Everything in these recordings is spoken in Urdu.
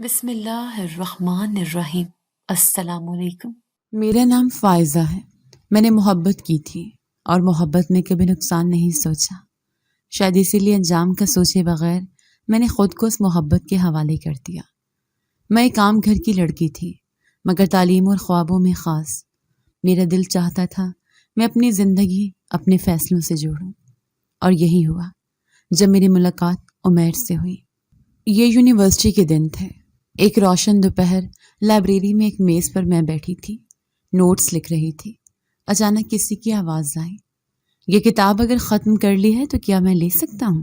بسم اللہ الرحمن الرحیم۔ السلام علیکم۔ میرا نام فائزہ ہے۔ میں نے محبت کی تھی اور محبت میں کبھی نقصان نہیں سوچا۔ شاید اسی لیے انجام کا سوچے بغیر میں نے خود کو اس محبت کے حوالے کر دیا۔ میں ایک عام گھر کی لڑکی تھی، مگر تعلیم اور خوابوں میں خاص۔ میرا دل چاہتا تھا میں اپنی زندگی اپنے فیصلوں سے جوڑوں، اور یہی ہوا جب میری ملاقات عمیر سے ہوئی۔ یہ یونیورسٹی کے دن تھے۔ ایک روشن دوپہر لائبریری میں ایک میز پر میں بیٹھی تھی، نوٹس لکھ رہی تھی۔ اچانک کسی کی آواز آئی، یہ کتاب اگر ختم کر لی ہے تو کیا میں لے سکتا ہوں؟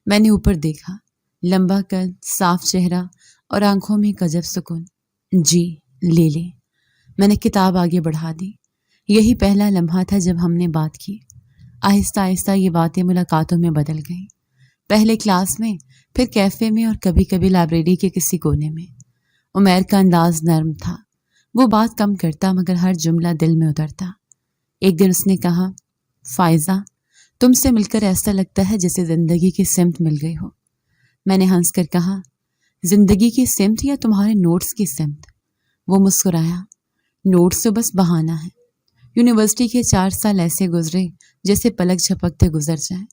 میں نے اوپر دیکھا، لمبا قد، صاف چہرہ اور آنکھوں میں ایک عجب سکون۔ جی لے لے۔ میں نے کتاب آگے بڑھا دی۔ یہی پہلا لمحہ تھا جب ہم نے بات کی۔ آہستہ آہستہ یہ باتیں ملاقاتوں میں بدل گئیں، پہلے کلاس میں، پھر کیفے میں، اور کبھی کبھی لائبریری کے کسی کونے میں۔ عمیر کا انداز نرم تھا، وہ بات کم کرتا مگر ہر جملہ دل میں اترتا۔ ایک دن اس نے کہا، فائزہ، تم سے مل کر ایسا لگتا ہے جیسے زندگی کی سمت مل گئی ہو۔ میں نے ہنس کر کہا، زندگی کی سمت یا تمہارے نوٹس کی سمت؟ وہ مسکرایا، نوٹس تو بس بہانہ ہے۔ یونیورسٹی کے 4 سال ایسے گزرے جیسے پلک جھپکتے گزر جائیں۔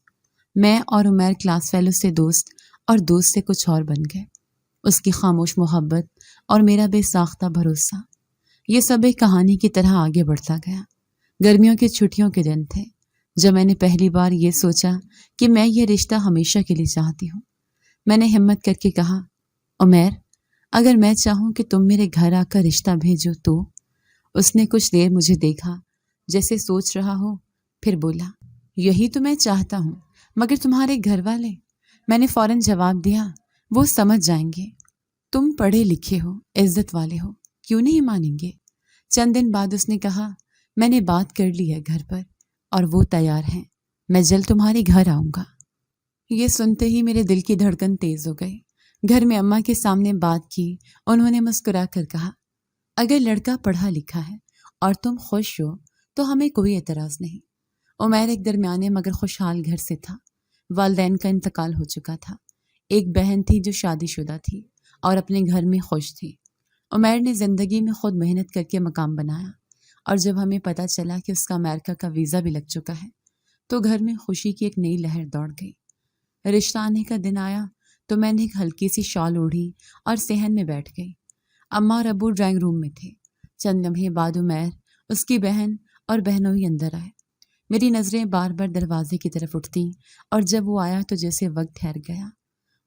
میں اور عمیر کلاس فیلو سے دوست، اور دوست سے کچھ اور بن گئے۔ اس کی خاموش محبت اور میرا بے ساختہ بھروسہ، یہ سب ایک کہانی کی طرح آگے بڑھتا گیا۔ گرمیوں کی چھٹیوں کے دن تھے جب میں نے پہلی بار یہ سوچا کہ میں یہ رشتہ ہمیشہ کے لیے چاہتی ہوں۔ میں نے ہمت کر کے کہا، عمیر، اگر میں چاہوں کہ تم میرے گھر آ کر رشتہ بھیجو تو؟ اس نے کچھ دیر مجھے دیکھا جیسے سوچ رہا ہو، پھر بولا، یہی تو میں چاہتا ہوں، مگر تمہارے گھر والے؟ میں نے فوراً جواب دیا، وہ سمجھ جائیں گے، تم پڑھے لکھے ہو، عزت والے ہو، کیوں نہیں مانیں گے؟ چند دن بعد اس نے کہا، میں نے بات کر لی ہے گھر پر، اور وہ تیار ہیں، میں جلد تمہارے گھر آؤں گا۔ یہ سنتے ہی میرے دل کی دھڑکن تیز ہو گئی۔ گھر میں اماں کے سامنے بات کی، انہوں نے مسکرا کر کہا، اگر لڑکا پڑھا لکھا ہے اور تم خوش ہو تو ہمیں کوئی اعتراض نہیں۔ عمیر ایک درمیانے مگر خوشحال گھر سے تھا۔ والدین کا انتقال ہو چکا تھا۔ ایک بہن تھی جو شادی شدہ تھی اور اپنے گھر میں خوش تھی۔ عمیر نے زندگی میں خود محنت کر کے مقام بنایا، اور جب ہمیں پتہ چلا کہ اس کا امریکہ کا ویزا بھی لگ چکا ہے تو گھر میں خوشی کی ایک نئی لہر دوڑ گئی۔ رشتہ آنے کا دن آیا تو میں نے ایک ہلکی سی شال اوڑھی اور صحن میں بیٹھ گئی۔ اماں اور ابو ڈرائنگ روم میں تھے۔ چند لمحے بعد عمیر، اس کی بہن اور بہنوئی اندر آئے۔ میری نظریں بار بار دروازے کی طرف اٹھتیں، اور جب وہ آیا تو جیسے وقت ٹھہر گیا۔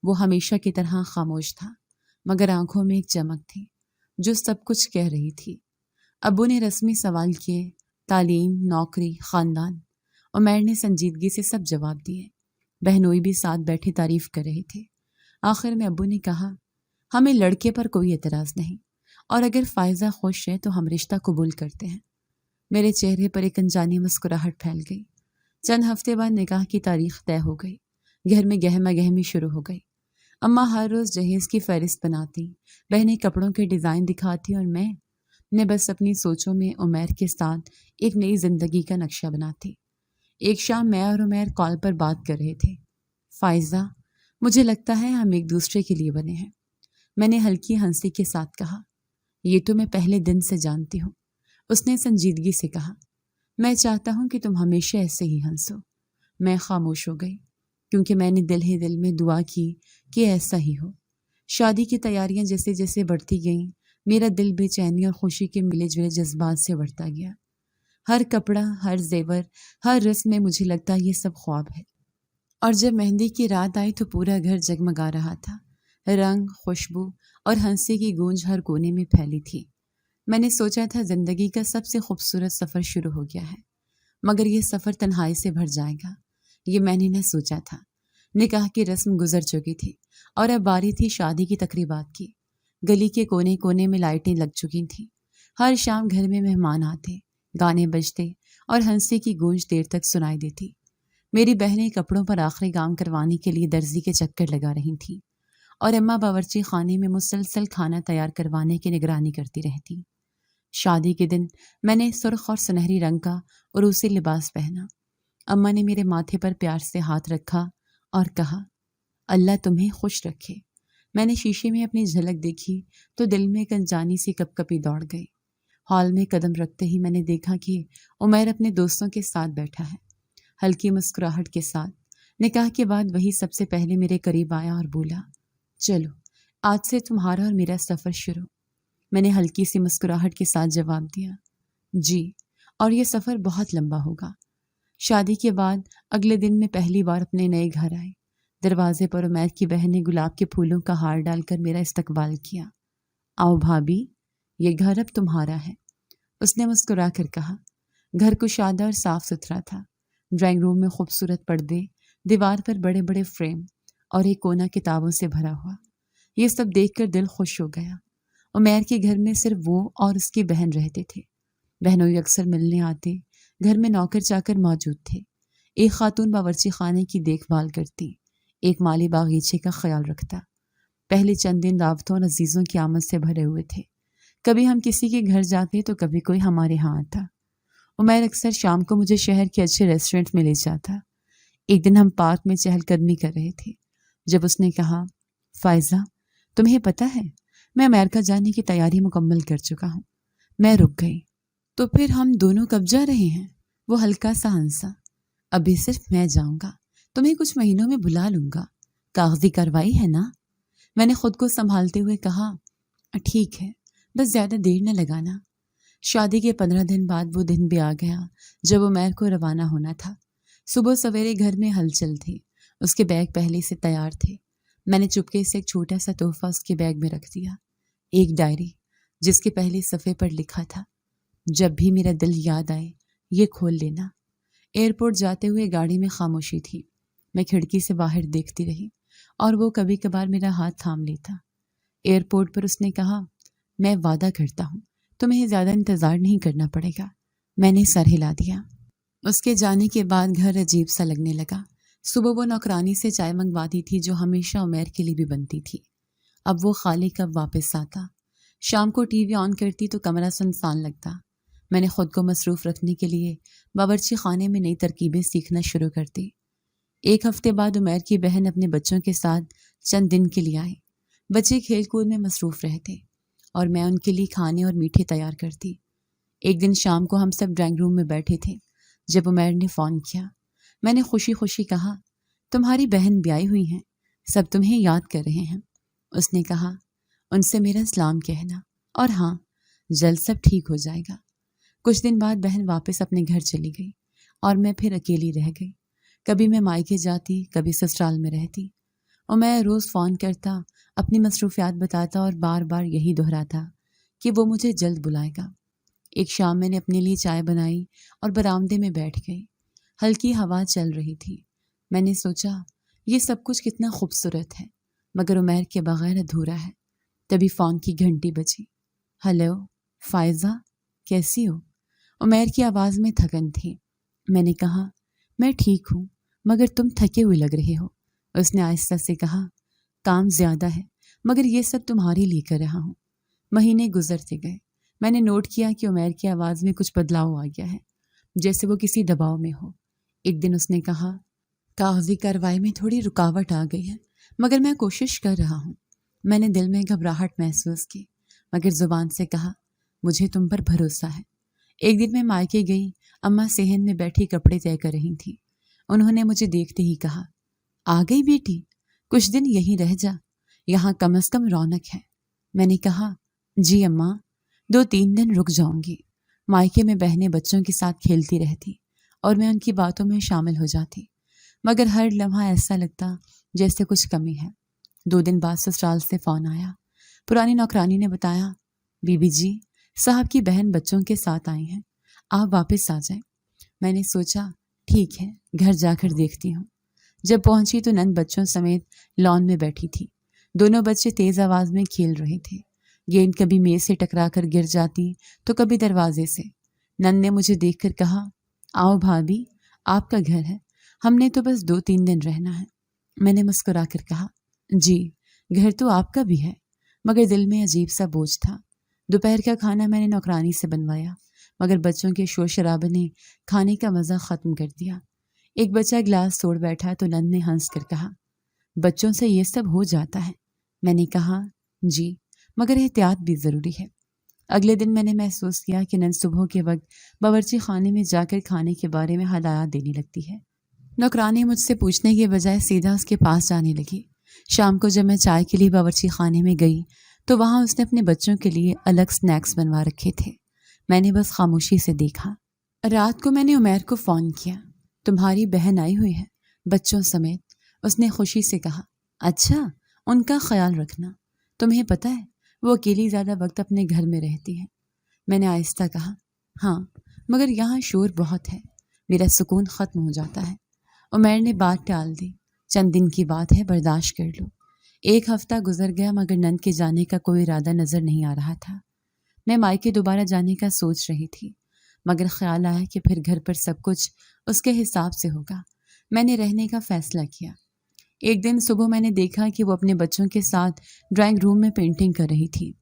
وہ ہمیشہ کی طرح خاموش تھا، مگر آنکھوں میں ایک چمک تھی جو سب کچھ کہہ رہی تھی۔ ابو نے رسمی سوال کیے، تعلیم، نوکری، خاندان۔ عمیر نے سنجیدگی سے سب جواب دیے۔ بہنوئی بھی ساتھ بیٹھے تعریف کر رہے تھے۔ آخر میں ابو نے کہا، ہمیں لڑکے پر کوئی اعتراض نہیں، اور اگر فائزہ خوش ہے تو ہم رشتہ قبول کرتے ہیں۔ میرے چہرے پر ایک انجانی مسکراہٹ پھیل گئی۔ چند ہفتے بعد نکاح کی تاریخ طے ہو گئی۔ گھر میں گہما گہمی شروع ہو گئی۔ اماں ہر روز جہیز کی فہرست بناتی، بہنیں کپڑوں کے ڈیزائن دکھاتی، اور میں بس اپنی سوچوں میں عمیر کے ساتھ ایک نئی زندگی کا نقشہ بناتی۔ ایک شام میں اور عمیر کال پر بات کر رہے تھے۔ فائزہ، مجھے لگتا ہے ہم ایک دوسرے کے لیے بنے ہیں، میں نے ہلکی ہنسی کے ساتھ کہا۔ یہ تو میں پہلے دن سے جانتی ہوں، اس نے سنجیدگی سے کہا۔ میں چاہتا ہوں کہ تم ہمیشہ ایسے ہی ہنسو۔ میں خاموش ہو گئی، کیونکہ میں نے دل ہی دل میں دعا کی کہ ایسا ہی ہو۔ شادی کی تیاریاں جیسے جیسے بڑھتی گئیں، میرا دل بے چینی اور خوشی کے ملے جلے جذبات سے بڑھتا گیا۔ ہر کپڑا، ہر زیور، ہر رسم میں مجھے لگتا یہ سب خواب ہے۔ اور جب مہندی کی رات آئی تو پورا گھر جگمگا رہا تھا۔ رنگ، خوشبو اور ہنسی کی گونج ہر کونے میں پھیلی تھی۔ میں نے سوچا تھا زندگی کا سب سے خوبصورت سفر شروع ہو گیا ہے، مگر یہ سفر تنہائی سے بھر جائے گا، یہ میں نے نہ سوچا تھا۔ نکاح کی رسم گزر چکی تھی، اور اب باری تھی شادی کی تقریبات کی۔ گلی کے کونے کونے میں لائٹیں لگ چکی تھیں۔ ہر شام گھر میں مہمان آتے، گانے بجتے، اور ہنسی کی گونج دیر تک سنائی دیتی۔ میری بہنیں کپڑوں پر آخری کام کروانے کے لیے درزی کے چکر لگا رہی تھیں، اور اماں باورچی خانے میں مسلسل کھانا تیار کروانے کی نگرانی کرتی رہتی۔ شادی کے دن میں نے سرخ اور سنہری رنگ کا عروسی لباس پہنا۔ اماں نے میرے ماتھے پر پیار سے ہاتھ رکھا اور کہا، اللہ تمہیں خوش رکھے۔ میں نے شیشے میں اپنی جھلک دیکھی تو دل میں ایک انجانی سی کپ کپی دوڑ گئی۔ ہال میں قدم رکھتے ہی میں نے دیکھا کہ عمیر اپنے دوستوں کے ساتھ بیٹھا ہے، ہلکی مسکراہٹ کے ساتھ۔ نکاح کے بعد وہی سب سے پہلے میرے قریب آیا اور بولا، چلو آج سے تمہارا اور میرا سفر شروع۔ میں نے ہلکی سی مسکراہٹ کے ساتھ جواب دیا، جی، اور یہ سفر بہت لمبا ہوگا۔ شادی کے بعد اگلے دن میں پہلی بار اپنے نئے گھر آئی۔ دروازے پر عمیر کی بہن نے گلاب کے پھولوں کا ہار ڈال کر میرا استقبال کیا۔ آؤ بھابھی، یہ گھر اب تمہارا ہے، اس نے مسکرا کر کہا۔ گھر کشادہ اور صاف ستھرا تھا۔ ڈرائنگ روم میں خوبصورت پردے، دیوار پر بڑے بڑے فریم اور ایک کونا کتابوں سے بھرا ہوا۔ یہ سب دیکھ کر دل خوش ہو گیا۔ عمیر کے گھر میں صرف وہ اور اس کی بہن رہتے تھے۔ بہنوئی اکثر ملنے آتے، گھر میں نوکر چاکر موجود تھے۔ ایک خاتون باورچی خانے کی دیکھ بھال کرتی، ایک مالی باغیچے کا خیال رکھتا۔ پہلے چند دن دعوتوں اور عزیزوں کی آمد سے بھرے ہوئے تھے۔ کبھی ہم کسی کے گھر جاتے تو کبھی کوئی ہمارے ہاں آتا۔ عمیر اکثر شام کو مجھے شہر کے اچھے ریسٹورنٹ میں لے جاتا۔ ایک دن ہم پارک میں چہل قدمی کر رہے تھے جب اس نے کہا، فائزہ، تمہیں پتہ ہے میں امریکہ جانے کی تیاری مکمل کر چکا ہوں۔ میں رک گئی۔ تو پھر ہم دونوں کب جا رہے ہیں؟ وہ ہلکا سا ہنسا۔ ابھی صرف میں جاؤں گا، تمہیں کچھ مہینوں میں بلا لوں گا۔ کاغذی کارروائی ہے نا؟ میں نے خود کو سنبھالتے ہوئے کہا، ٹھیک ہے، بس زیادہ دیر نہ لگانا۔ شادی کے 15 دن بعد وہ دن بھی آ گیا جب عمیر کو روانہ ہونا تھا۔ صبح سویرے گھر میں ہلچل تھی۔ اس کے بیگ پہلے سے تیار تھے۔ میں نے چپکے سے ایک چھوٹا سا تحفہ اس کے بیگ میں رکھ دیا، ایک ڈائری جس کے پہلے صفحے پر لکھا تھا، جب بھی میرا دل یاد آئے یہ کھول لینا۔ ایئرپورٹ جاتے ہوئے گاڑی میں خاموشی تھی۔ میں کھڑکی سے باہر دیکھتی رہی اور وہ کبھی کبھار میرا ہاتھ تھام لیتا۔ ایئرپورٹ پر اس نے کہا، میں وعدہ کرتا ہوں تمہیں زیادہ انتظار نہیں کرنا پڑے گا۔ میں نے سر ہلا دیا۔ اس کے جانے کے بعد گھر عجیب سا لگنے لگا۔ صبح وہ نوکرانی سے چائے منگواتی تھی جو ہمیشہ عمیر کے لیے بھی بنتی تھی۔ اب وہ خالی کب واپس آتا۔ شام کو ٹی وی آن کرتی تو کمرہ سنسان لگتا۔ میں نے خود کو مصروف رکھنے کے لیے باورچی خانے میں نئی ترکیبیں سیکھنا شروع کر دی۔ ایک ہفتے بعد عمیر کی بہن اپنے بچوں کے ساتھ چند دن کے لیے آئی۔ بچے کھیل کود میں مصروف رہتے اور میں ان کے لیے کھانے اور میٹھے تیار کرتی۔ ایک دن شام کو ہم سب ڈرائنگ روم میں بیٹھے تھے جب عمیر نے فون کیا۔ میں نے خوشی خوشی کہا، تمہاری بہن بھی آئی ہوئی ہیں، سب تمہیں یاد کر رہے ہیں۔ اس نے کہا، ان سے میرا سلام کہنا، اور ہاں، جلد سب ٹھیک ہو جائے گا۔ کچھ دن بعد بہن واپس اپنے گھر چلی گئی اور میں پھر اکیلی رہ گئی۔ کبھی میں مائکے جاتی، کبھی سسرال میں رہتی۔ عمیر روز فون کرتا، اپنی مصروفیات بتاتا اور بار بار یہی دہراتا کہ وہ مجھے جلد بلائے گا۔ ایک شام میں نے اپنے لیے چائے بنائی اور برآمدے میں بیٹھ گئی۔ ہلکی ہوا چل رہی تھی۔ میں نے سوچا، یہ سب کچھ کتنا خوبصورت ہے، مگر عمیر کے بغیر ادھورا ہے۔ تبھی فون کی گھنٹی بجی۔ ہیلو، فائزہ، کیسی ہو؟ عمیر کی آواز میں تھکن تھی۔ میں نے کہا، میں ٹھیک ہوں، مگر تم تھکے ہوئے لگ رہے ہو۔ اس نے آہستہ سے کہا، کام زیادہ ہے، مگر یہ سب تمہارے لیے کر رہا ہوں۔ مہینے گزرتے گئے۔ میں نے نوٹ کیا کہ عمیر کی آواز میں کچھ بدلاؤ آ گیا ہے، جیسے وہ کسی دباؤ میں ہو۔ ایک دن اس نے کہا، کاغذی کارروائی میں تھوڑی رکاوٹ آ گئی ہے، مگر میں کوشش کر رہا ہوں۔ میں نے دل میں گھبراہٹ محسوس کی، مگر زبان سے کہا، مجھے تم پر بھروسہ ہے۔ ایک دن میں مائکے گئی۔ اماں صحن میں بیٹھی کپڑے طے کر رہی تھیں۔ انہوں نے مجھے دیکھتے ہی کہا، آ گئی بیٹی، کچھ دن یہیں رہ جا، یہاں کم از کم رونق ہے۔ میں نے کہا، جی اماں، 2-3 دن رک جاؤں گی۔ مائکے میں بہنیں بچوں کے ساتھ کھیلتی رہتی اور میں ان کی باتوں میں شامل ہو جاتی، مگر ہر لمحہ ایسا لگتا جیسے کچھ کمی ہے۔ 2 دن بعد سسرال سے فون آیا۔ پرانی نوکرانی نے بتایا، بی بی جی، صاحب کی بہن بچوں کے ساتھ آئی ہیں، آپ واپس آ جائیں۔ میں نے سوچا، ٹھیک ہے، گھر جا کر دیکھتی ہوں۔ جب پہنچی تو نند بچوں سمیت لان میں بیٹھی تھی۔ دونوں بچے تیز آواز میں کھیل رہے تھے۔ گیند کبھی میز سے ٹکرا کر گر جاتی تو کبھی دروازے سے۔ نند نے مجھے دیکھ کر کہا، آؤ بھابھی، آپ کا گھر ہے، ہم نے تو بس 2-3 دن رہنا ہے۔ میں نے مسکرا کر کہا، جی، گھر تو آپ کا بھی ہے، مگر دل میں عجیب سا بوجھ تھا۔ دوپہر کا کھانا میں نے نوکرانی سے بنوایا، مگر بچوں کے شور شرابے نے کھانے کا مزہ ختم کر دیا۔ ایک بچہ گلاس توڑ بیٹھا تو نند نے ہنس کر کہا، بچوں سے یہ سب ہو جاتا ہے، میں نے کہا جی، مگر احتیاط بھی ضروری ہے۔ اگلے دن میں نے محسوس کیا کہ نن صبح کے وقت باورچی خانے میں جا کر کھانے کے بارے میں ہدایات دینے لگتی ہے۔ نوکرانی مجھ سے پوچھنے کے بجائے سیدھا اس کے پاس جانے لگی۔ شام کو جب میں چائے کے لیے باورچی خانے میں گئی تو وہاں اس نے اپنے بچوں کے لیے الگ سنیکس بنوا رکھے تھے۔ میں نے بس خاموشی سے دیکھا۔ رات کو میں نے عمیر کو فون کیا۔ تمہاری بہن آئی ہوئی ہے بچوں سمیت، اس نے خوشی سے کہا۔ اچھا، ان کا خیال رکھنا۔ تمہیں پتہ ہے وہ اکیلی زیادہ وقت اپنے گھر میں رہتی ہے۔ میں نے آہستہ کہا ہاں، مگر یہاں شور بہت ہے، میرا سکون ختم ہو جاتا ہے۔ عمیر نے بات ٹال دی۔ چند دن کی بات ہے، برداشت کر لو۔ ایک ہفتہ گزر گیا مگر نند کے جانے کا کوئی ارادہ نظر نہیں آ رہا تھا۔ میں مائکے دوبارہ جانے کا سوچ رہی تھی مگر خیال آیا کہ پھر گھر پر سب کچھ اس کے حساب سے ہوگا۔ میں نے رہنے کا فیصلہ کیا۔ ایک دن صبح میں نے دیکھا کہ وہ اپنے بچوں کے ساتھ ڈرائنگ روم میں پینٹنگ کر رہی تھی۔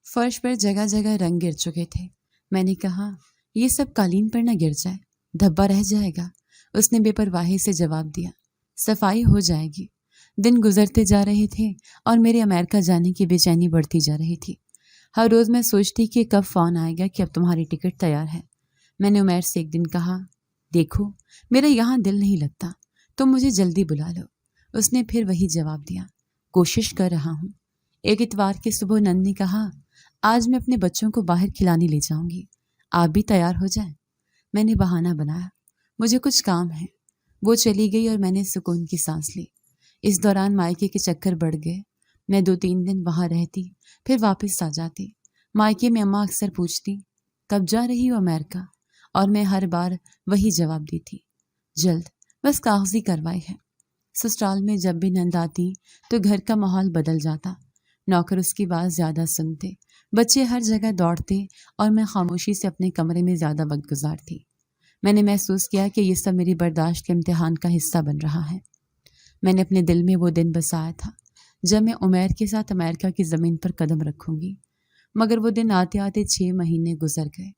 فرش پر جگہ جگہ رنگ گر چکے تھے۔ میں نے کہا یہ سب قالین پر نہ گر جائے، دھبا رہ جائے گا۔ اس نے بے پرواہی سے جواب دیا صفائی ہو جائے گی۔ دن گزرتے جا رہے تھے اور میرے امریکہ جانے کی بے چینی بڑھتی جا رہی تھی۔ ہر روز میں سوچتی کہ کب فون آئے گا کہ اب تمہاری ٹکٹ تیار ہے۔ میں نے عمیر سے ایک دن کہا دیکھو میرا یہاں دل نہیں لگتا، تم مجھے جلدی بلا لو۔ اس نے پھر وہی جواب دیا کوشش کر رہا ہوں۔ ایک اتوار کی صبح نند نے کہا آج میں اپنے بچوں کو باہر کھلانے لے جاؤں گی، آپ بھی تیار ہو جائیں۔ میں نے بہانہ بنایا مجھے کچھ کام ہے۔ وہ چلی گئی اور میں نے سکون کی سانس لی۔ اس دوران مائکے کے چکر بڑھ گئے۔ میں 2-3 دن وہاں رہتی پھر واپس آ جاتی۔ مائکے میں اماں اکثر پوچھتی کب جا رہی ہو امریکہ، اور میں ہر بار وہی جواب دیتی جلد، بس کاغذی کارروائی ہے۔ سسرال میں جب بھی نند آتی تو گھر کا ماحول بدل جاتا۔ نوکر اس کی بات زیادہ سنتے، بچے ہر جگہ دوڑتے اور میں خاموشی سے اپنے کمرے میں زیادہ وقت گزارتی۔ میں نے محسوس کیا کہ یہ سب میری برداشت کے امتحان کا حصہ بن رہا ہے۔ میں نے اپنے دل میں وہ دن بسایا تھا جب میں عمیر کے ساتھ امریکہ کی زمین پر قدم رکھوں گی، مگر وہ دن آتے آتے 6 مہینے گزر گئے۔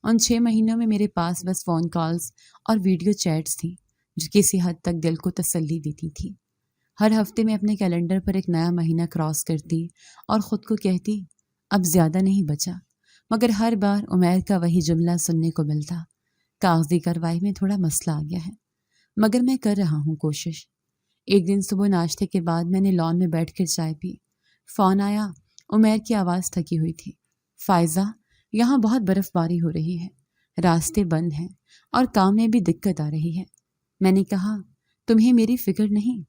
ان 6 مہینوں میں میرے پاس بس فون کالز اور ویڈیو چیٹس تھیں جو کسی حد تک دل کو تسلی دیتی تھی۔ ہر ہفتے میں اپنے کیلنڈر پر ایک نیا مہینہ کراس کرتی اور خود کو کہتی اب زیادہ نہیں بچا، مگر ہر بار عمیر کا وہی جملہ سننے کو ملتا کاغذی کارروائی میں تھوڑا مسئلہ آ گیا ہے، مگر میں کر رہا ہوں کوشش۔ ایک دن صبح ناشتے کے بعد میں نے لان میں بیٹھ کر چائے پی۔ فون آیا۔ عمیر کی آواز تھکی ہوئی تھی۔ فائزہ، یہاں بہت برف باری ہو رہی ہے، راستے بند ہیں اور کام میں بھی دقت آ رہی ہے۔ میں نے کہا تمہیں میری فکر نہیں،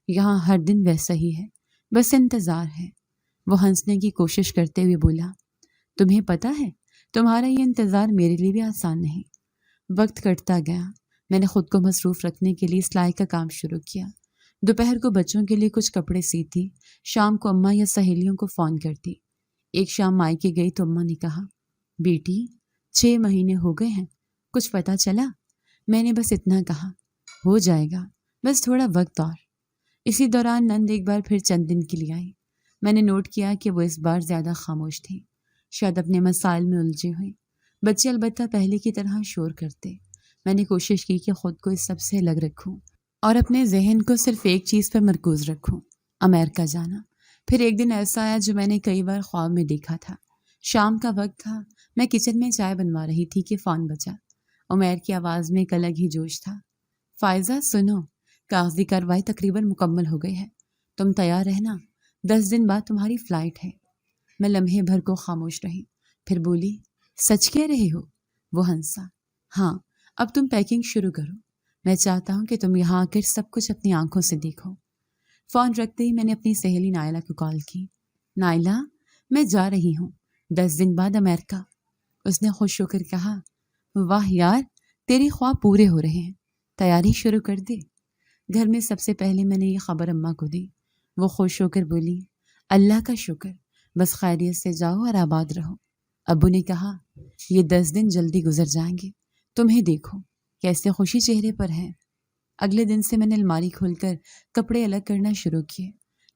یہاں ہر دن ویسا ہی ہے، بس انتظار ہے۔ وہ ہنسنے کی کوشش کرتے ہوئے بولا تمہیں پتہ ہے تمہارا یہ انتظار میرے لیے بھی آسان نہیں۔ وقت کٹتا گیا۔ میں نے خود کو مصروف رکھنے کے لیے سلائی کا کام شروع کیا۔ دوپہر کو بچوں کے لیے کچھ کپڑے سیتی، شام کو اماں یا سہیلیوں کو فون کرتی۔ ایک شام مائکے گئی تو اماں نے کہا بیٹی 6 مہینے ہو گئے ہیں، کچھ پتہ چلا؟ میں نے بس اتنا کہا ہو جائے گا، بس تھوڑا وقت اور۔ اسی دوران نند ایک بار پھر چند دن کے لیے آئی۔ میں نے نوٹ کیا کہ وہ اس بار زیادہ خاموش تھی، شاید اپنے مسائل میں الجھے ہوئے۔ بچے البتہ پہلے کی طرح شور کرتے۔ میں نے کوشش کی کہ خود کو اس سب سے الگ رکھوں اور اپنے ذہن کو صرف ایک چیز پر مرکوز رکھوں، امریکہ جانا۔ پھر ایک دن ایسا آیا جو میں نے کئی بار خواب میں دیکھا تھا۔ شام کا وقت تھا، میں کچن میں چائے بنوا رہی تھی کہ فون بجا۔ عمیر کی آواز میں ایک الگ ہی جوش تھا۔ فائزہ سنو، کاغذی کارروائی تقریباً مکمل ہو گئی ہے، تم تیار رہنا، 10 دن بعد تمہاری فلائٹ ہے۔ میں لمحے بھر کو خاموش رہی، پھر بولی سچ کہہ رہے ہو؟ وہ ہنسا۔ ہاں، اب تم پیکنگ شروع کرو، میں چاہتا ہوں کہ تم یہاں آ کر سب کچھ اپنی آنکھوں سے دیکھو۔ فون رکھتے ہی میں نے اپنی سہیلی نائلہ کو کال کی۔ نائلہ، میں جا رہی ہوں 10 دن بعد امریکہ۔ اس نے خوش ہو کر کہا واہ یار، تیرے خواب پورے ہو رہے ہیں، تیاری شروع کر دے۔ گھر میں سب سے پہلے میں نے یہ خبر اماں کو دی۔ وہ خوش ہو کر بولی اللہ کا شکر، بس خیریت سے جاؤ اور آباد رہو۔ ابو نے کہا یہ 10 دن جلدی گزر جائیں گے، تمہیں دیکھو کیسے خوشی چہرے پر ہے۔ اگلے دن سے میں نے الماری کھول کر کپڑے الگ کرنا شروع کیے،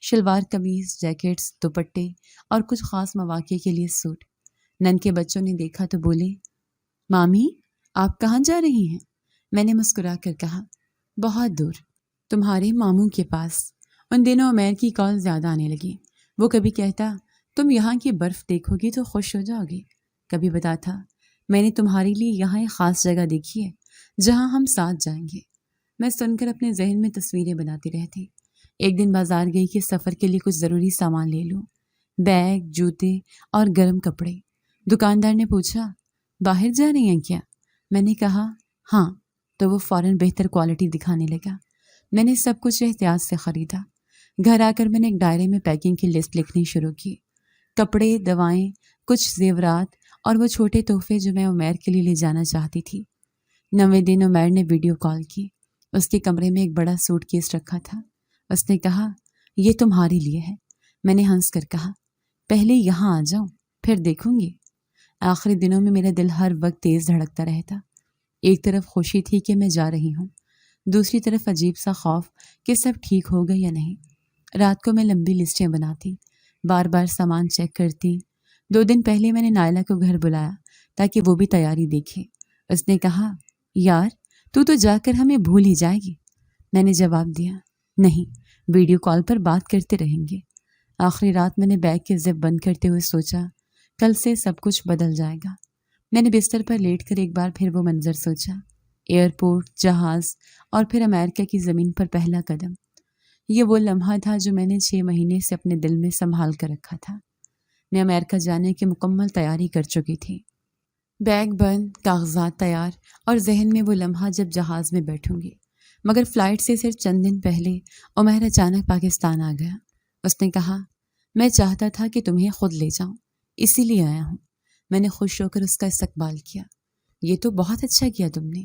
شلوار قمیض، جیکٹس، دوپٹے اور کچھ خاص مواقع کے لیے سوٹ۔ نند کے بچوں نے دیکھا تو بولے مامی آپ کہاں جا رہی ہیں؟ میں نے مسکرا کر کہا بہت دور، تمہارے ماموں کے پاس۔ ان دنوں عمیر کی کال زیادہ آنے لگی۔ وہ کبھی کہتا تم یہاں کی برف دیکھو گی تو خوش ہو جاؤ گی، کبھی بتاتا میں نے تمہارے لیے یہاں ایک خاص جگہ دیکھی ہے جہاں ہم ساتھ جائیں گے۔ میں سن کر اپنے ذہن میں تصویریں بناتی رہتی۔ ایک دن بازار گئی کہ سفر کے لیے کچھ ضروری سامان لے لوں، بیگ، جوتے اور گرم کپڑے۔ دکاندار نے پوچھا باہر جا رہی ہیں کیا؟ میں نے کہا ہاں، تو وہ فوراً بہتر کوالٹی دکھانے لگا۔ میں نے سب کچھ احتیاط سے خریدا۔ گھر آ کر میں نے ایک ڈائری میں پیکنگ کی لسٹ لکھنی شروع کی، کپڑے، دوائیں، کچھ زیورات اور وہ چھوٹے تحفے جو میں عمیر کے لیے لے جانا چاہتی تھی۔ 9ویں دن عمیر نے ویڈیو کال کی۔ اس کے کمرے میں ایک بڑا سوٹ کیس رکھا تھا۔ اس نے کہا یہ تمہارے لیے ہے۔ میں نے ہنس کر کہا پہلے یہاں آ جاؤں پھر دیکھوں گی۔ آخری دنوں میں میرا دل ہر وقت تیز دھڑکتا رہتا۔ ایک طرف خوشی تھی کہ میں جا رہی ہوں، دوسری طرف عجیب سا خوف کہ سب ٹھیک ہوگا یا نہیں۔ رات کو میں لمبی لسٹیں بناتی، بار بار سامان چیک کرتی۔ 2 دن پہلے میں نے نائلہ کو گھر بلایا تاکہ وہ بھی تیاری دیکھے۔ اس نے کہا یار تو جا کر ہمیں بھول ہی جائے گی۔ میں نے جواب دیا نہیں، ویڈیو کال پر بات کرتے رہیں گے۔ آخری رات میں نے بیگ کے زپ بند کرتے ہوئے سوچا کل سے سب کچھ بدل جائے گا۔ میں نے بستر پر لیٹ کر ایک بار پھر وہ منظر سوچا، ایئرپورٹ، جہاز اور پھر امریکہ کی زمین پر پہلا قدم۔ یہ وہ لمحہ تھا جو میں نے 6 مہینے سے اپنے دل میں سنبھال کر رکھا تھا۔ میں امریکہ جانے کی مکمل تیاری کر چکی تھی، بیگ بند، کاغذات تیار اور ذہن میں وہ لمحہ جب جہاز میں بیٹھوں گی۔ مگر فلائٹ سے صرف چند دن پہلے عمیر اچانک پاکستان آ گیا۔ اس نے کہا میں چاہتا تھا کہ تمہیں خود لے جاؤں، اسی لیے آیا ہوں۔ میں نے خوش ہو کر اس کا استقبال کیا۔ یہ تو بہت اچھا کیا تم نے۔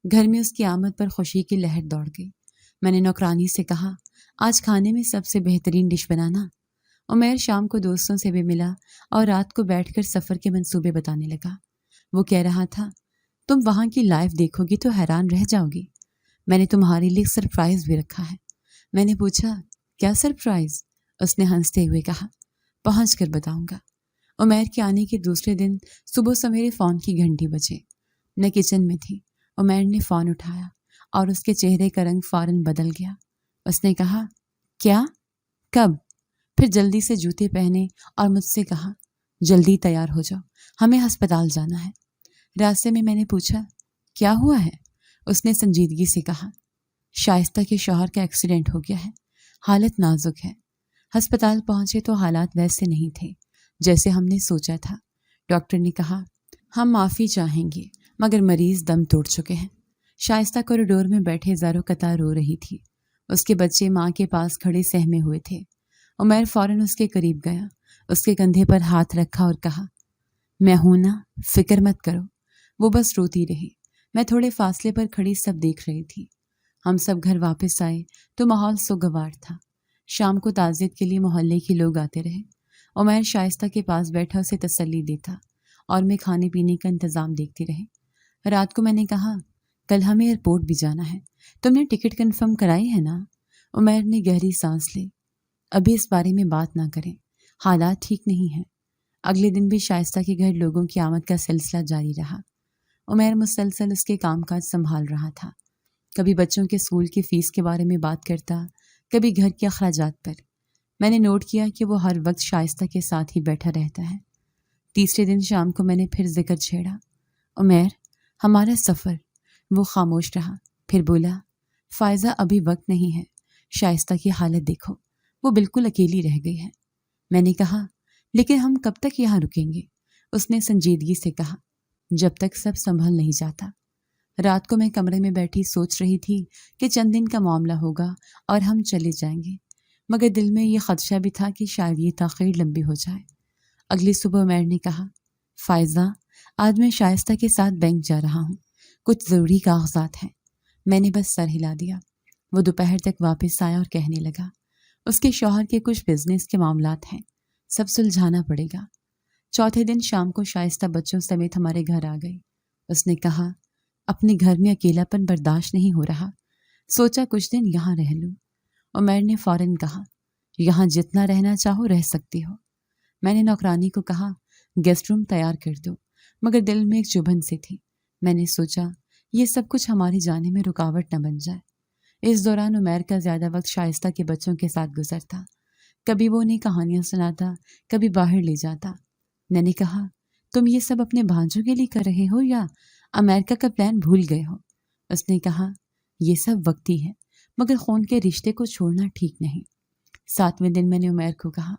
گھر میں اس کی آمد پر خوشی کی لہر دوڑ گئی۔ میں نے نوکرانی سے کہا آج کھانے میں سب سے بہترین ڈش بنانا۔ عمیر شام کو دوستوں سے بھی ملا اور رات کو بیٹھ کر سفر کے منصوبے بتانے لگا۔ وہ کہہ رہا تھا تم وہاں کی لائف دیکھو گی تو حیران رہ جاؤ گی، میں نے تمہارے لیے سرپرائز بھی رکھا ہے۔ میں نے پوچھا کیا سرپرائز؟ اس نے ہنستے ہوئے کہا پہنچ کر بتاؤں گا۔ عمیر کے آنے کے دوسرے دن صبح سویرے فون کی گھنٹی بجے۔ میں کچن میں تھی۔ عمیر نے فون اٹھایا اور اس کے چہرے کا رنگ فوراً بدل گیا۔ اس نے کہا کیا؟ کب؟ پھر جلدی سے جوتے پہنے اور مجھ سے کہا جلدی تیار ہو جاؤ، ہمیں ہسپتال جانا ہے۔ راستے میں نے پوچھا کیا ہوا ہے؟ اس نے سنجیدگی سے کہا شائستہ کے شوہر کا ایکسیڈنٹ ہو گیا ہے، حالت نازک ہے۔ ہسپتال پہنچے تو حالات ویسے نہیں تھے جیسے ہم نے سوچا تھا۔ ڈاکٹر نے کہا ہم معافی چاہیں گے مگر مریض دم توڑ چکے ہیں۔ شائستہ کوریڈور میں بیٹھے زارو قطار رو رہی تھی۔ اس کے بچے ماں کے پاس کھڑے سہمے ہوئے تھے۔ عمیر فوراً اس کے قریب گیا، اس کے کندھے پر ہاتھ رکھا اور کہا میں ہوں نا، فکر مت کرو۔ وہ بس روتی رہی۔ میں تھوڑے فاصلے پر کھڑی سب دیکھ رہی تھی۔ ہم سب گھر واپس آئے تو ماحول سوگوار تھا۔ شام کو تعزیت کے لیے محلے کے لوگ آتے رہے۔ عمیر شائستہ کے پاس بیٹھا اسے تسلی دیتا اور میں کھانے پینے کا انتظام دیکھتی رہی۔ رات کو میں نے کہا کل ہمیں ایئرپورٹ بھی جانا ہے، تم نے ٹکٹ کنفرم کرائی ہے نا؟ عمیر نے گہری سانس لی۔ ابھی اس بارے میں بات نہ کریں، حالات ٹھیک نہیں ہیں۔ اگلے دن بھی شائستہ کے گھر لوگوں کی آمد کا سلسلہ جاری رہا۔ عمیر مسلسل اس کے کام کاج سنبھال رہا تھا، کبھی بچوں کے اسکول کی فیس کے بارے میں بات کرتا، کبھی گھر کے اخراجات پر۔ میں نے نوٹ کیا کہ وہ ہر وقت شائستہ کے ساتھ ہی بیٹھا رہتا ہے۔ تیسرے دن شام کو میں نے پھر ذکر چھیڑا، عمیر ہمارا سفر۔ وہ خاموش رہا، پھر بولا فائزہ ابھی وقت نہیں ہے، شائستہ کی حالت دیکھو، وہ بالکل اکیلی رہ گئی ہے۔ میں نے کہا لیکن ہم کب تک یہاں رکیں گے؟ اس نے سنجیدگی سے کہا جب تک سب سنبھل نہیں جاتا۔ رات کو میں کمرے میں بیٹھی سوچ رہی تھی کہ چند دن کا معاملہ ہوگا اور ہم چلے جائیں گے، مگر دل میں یہ خدشہ بھی تھا کہ شاید یہ تاخیر لمبی ہو جائے۔ اگلی صبح عمیر نے کہا فائزہ آج میں شائستہ کے ساتھ بینک جا رہا ہوں، کچھ ضروری کاغذات ہیں۔ میں نے بس سر ہلا دیا۔ وہ دوپہر تک واپس آیا اور کہنے لگا اس کے شوہر کے کچھ بزنس کے معاملات ہیں، سب سلجھانا پڑے گا۔ چوتھے دن شام کو شائستہ بچوں سمیت ہمارے گھر آ گئی۔ اس نے کہا اپنے گھر میں اکیلا پن برداشت نہیں ہو رہا، سوچا کچھ دن یہاں رہ لوں۔ عمیر نے فوراً کہا یہاں جتنا رہنا چاہو رہ سکتی ہو۔ میں نے نوکرانی کو کہا گیسٹ روم تیار کر دو، مگر دل میں ایک چبھن سی تھی۔ میں نے سوچا یہ سب کچھ ہماری جانے میں رکاوٹ نہ بن جائے۔ اس دوران عمیر کا زیادہ وقت شائستہ کے بچوں کے ساتھ گزرتا۔ کبھی وہ انہیں کہانیاں سناتا، کبھی باہر لے جاتا۔ میں نے کہا تم یہ سب اپنے بھانجوں کے لیے کر رہے ہو یا امریکہ کا پلان بھول گئے ہو؟ اس نے کہا یہ سب وقتی ہے، مگر خون کے رشتے کو چھوڑنا ٹھیک نہیں۔ 7ویں دن میں نے عمیر کو کہا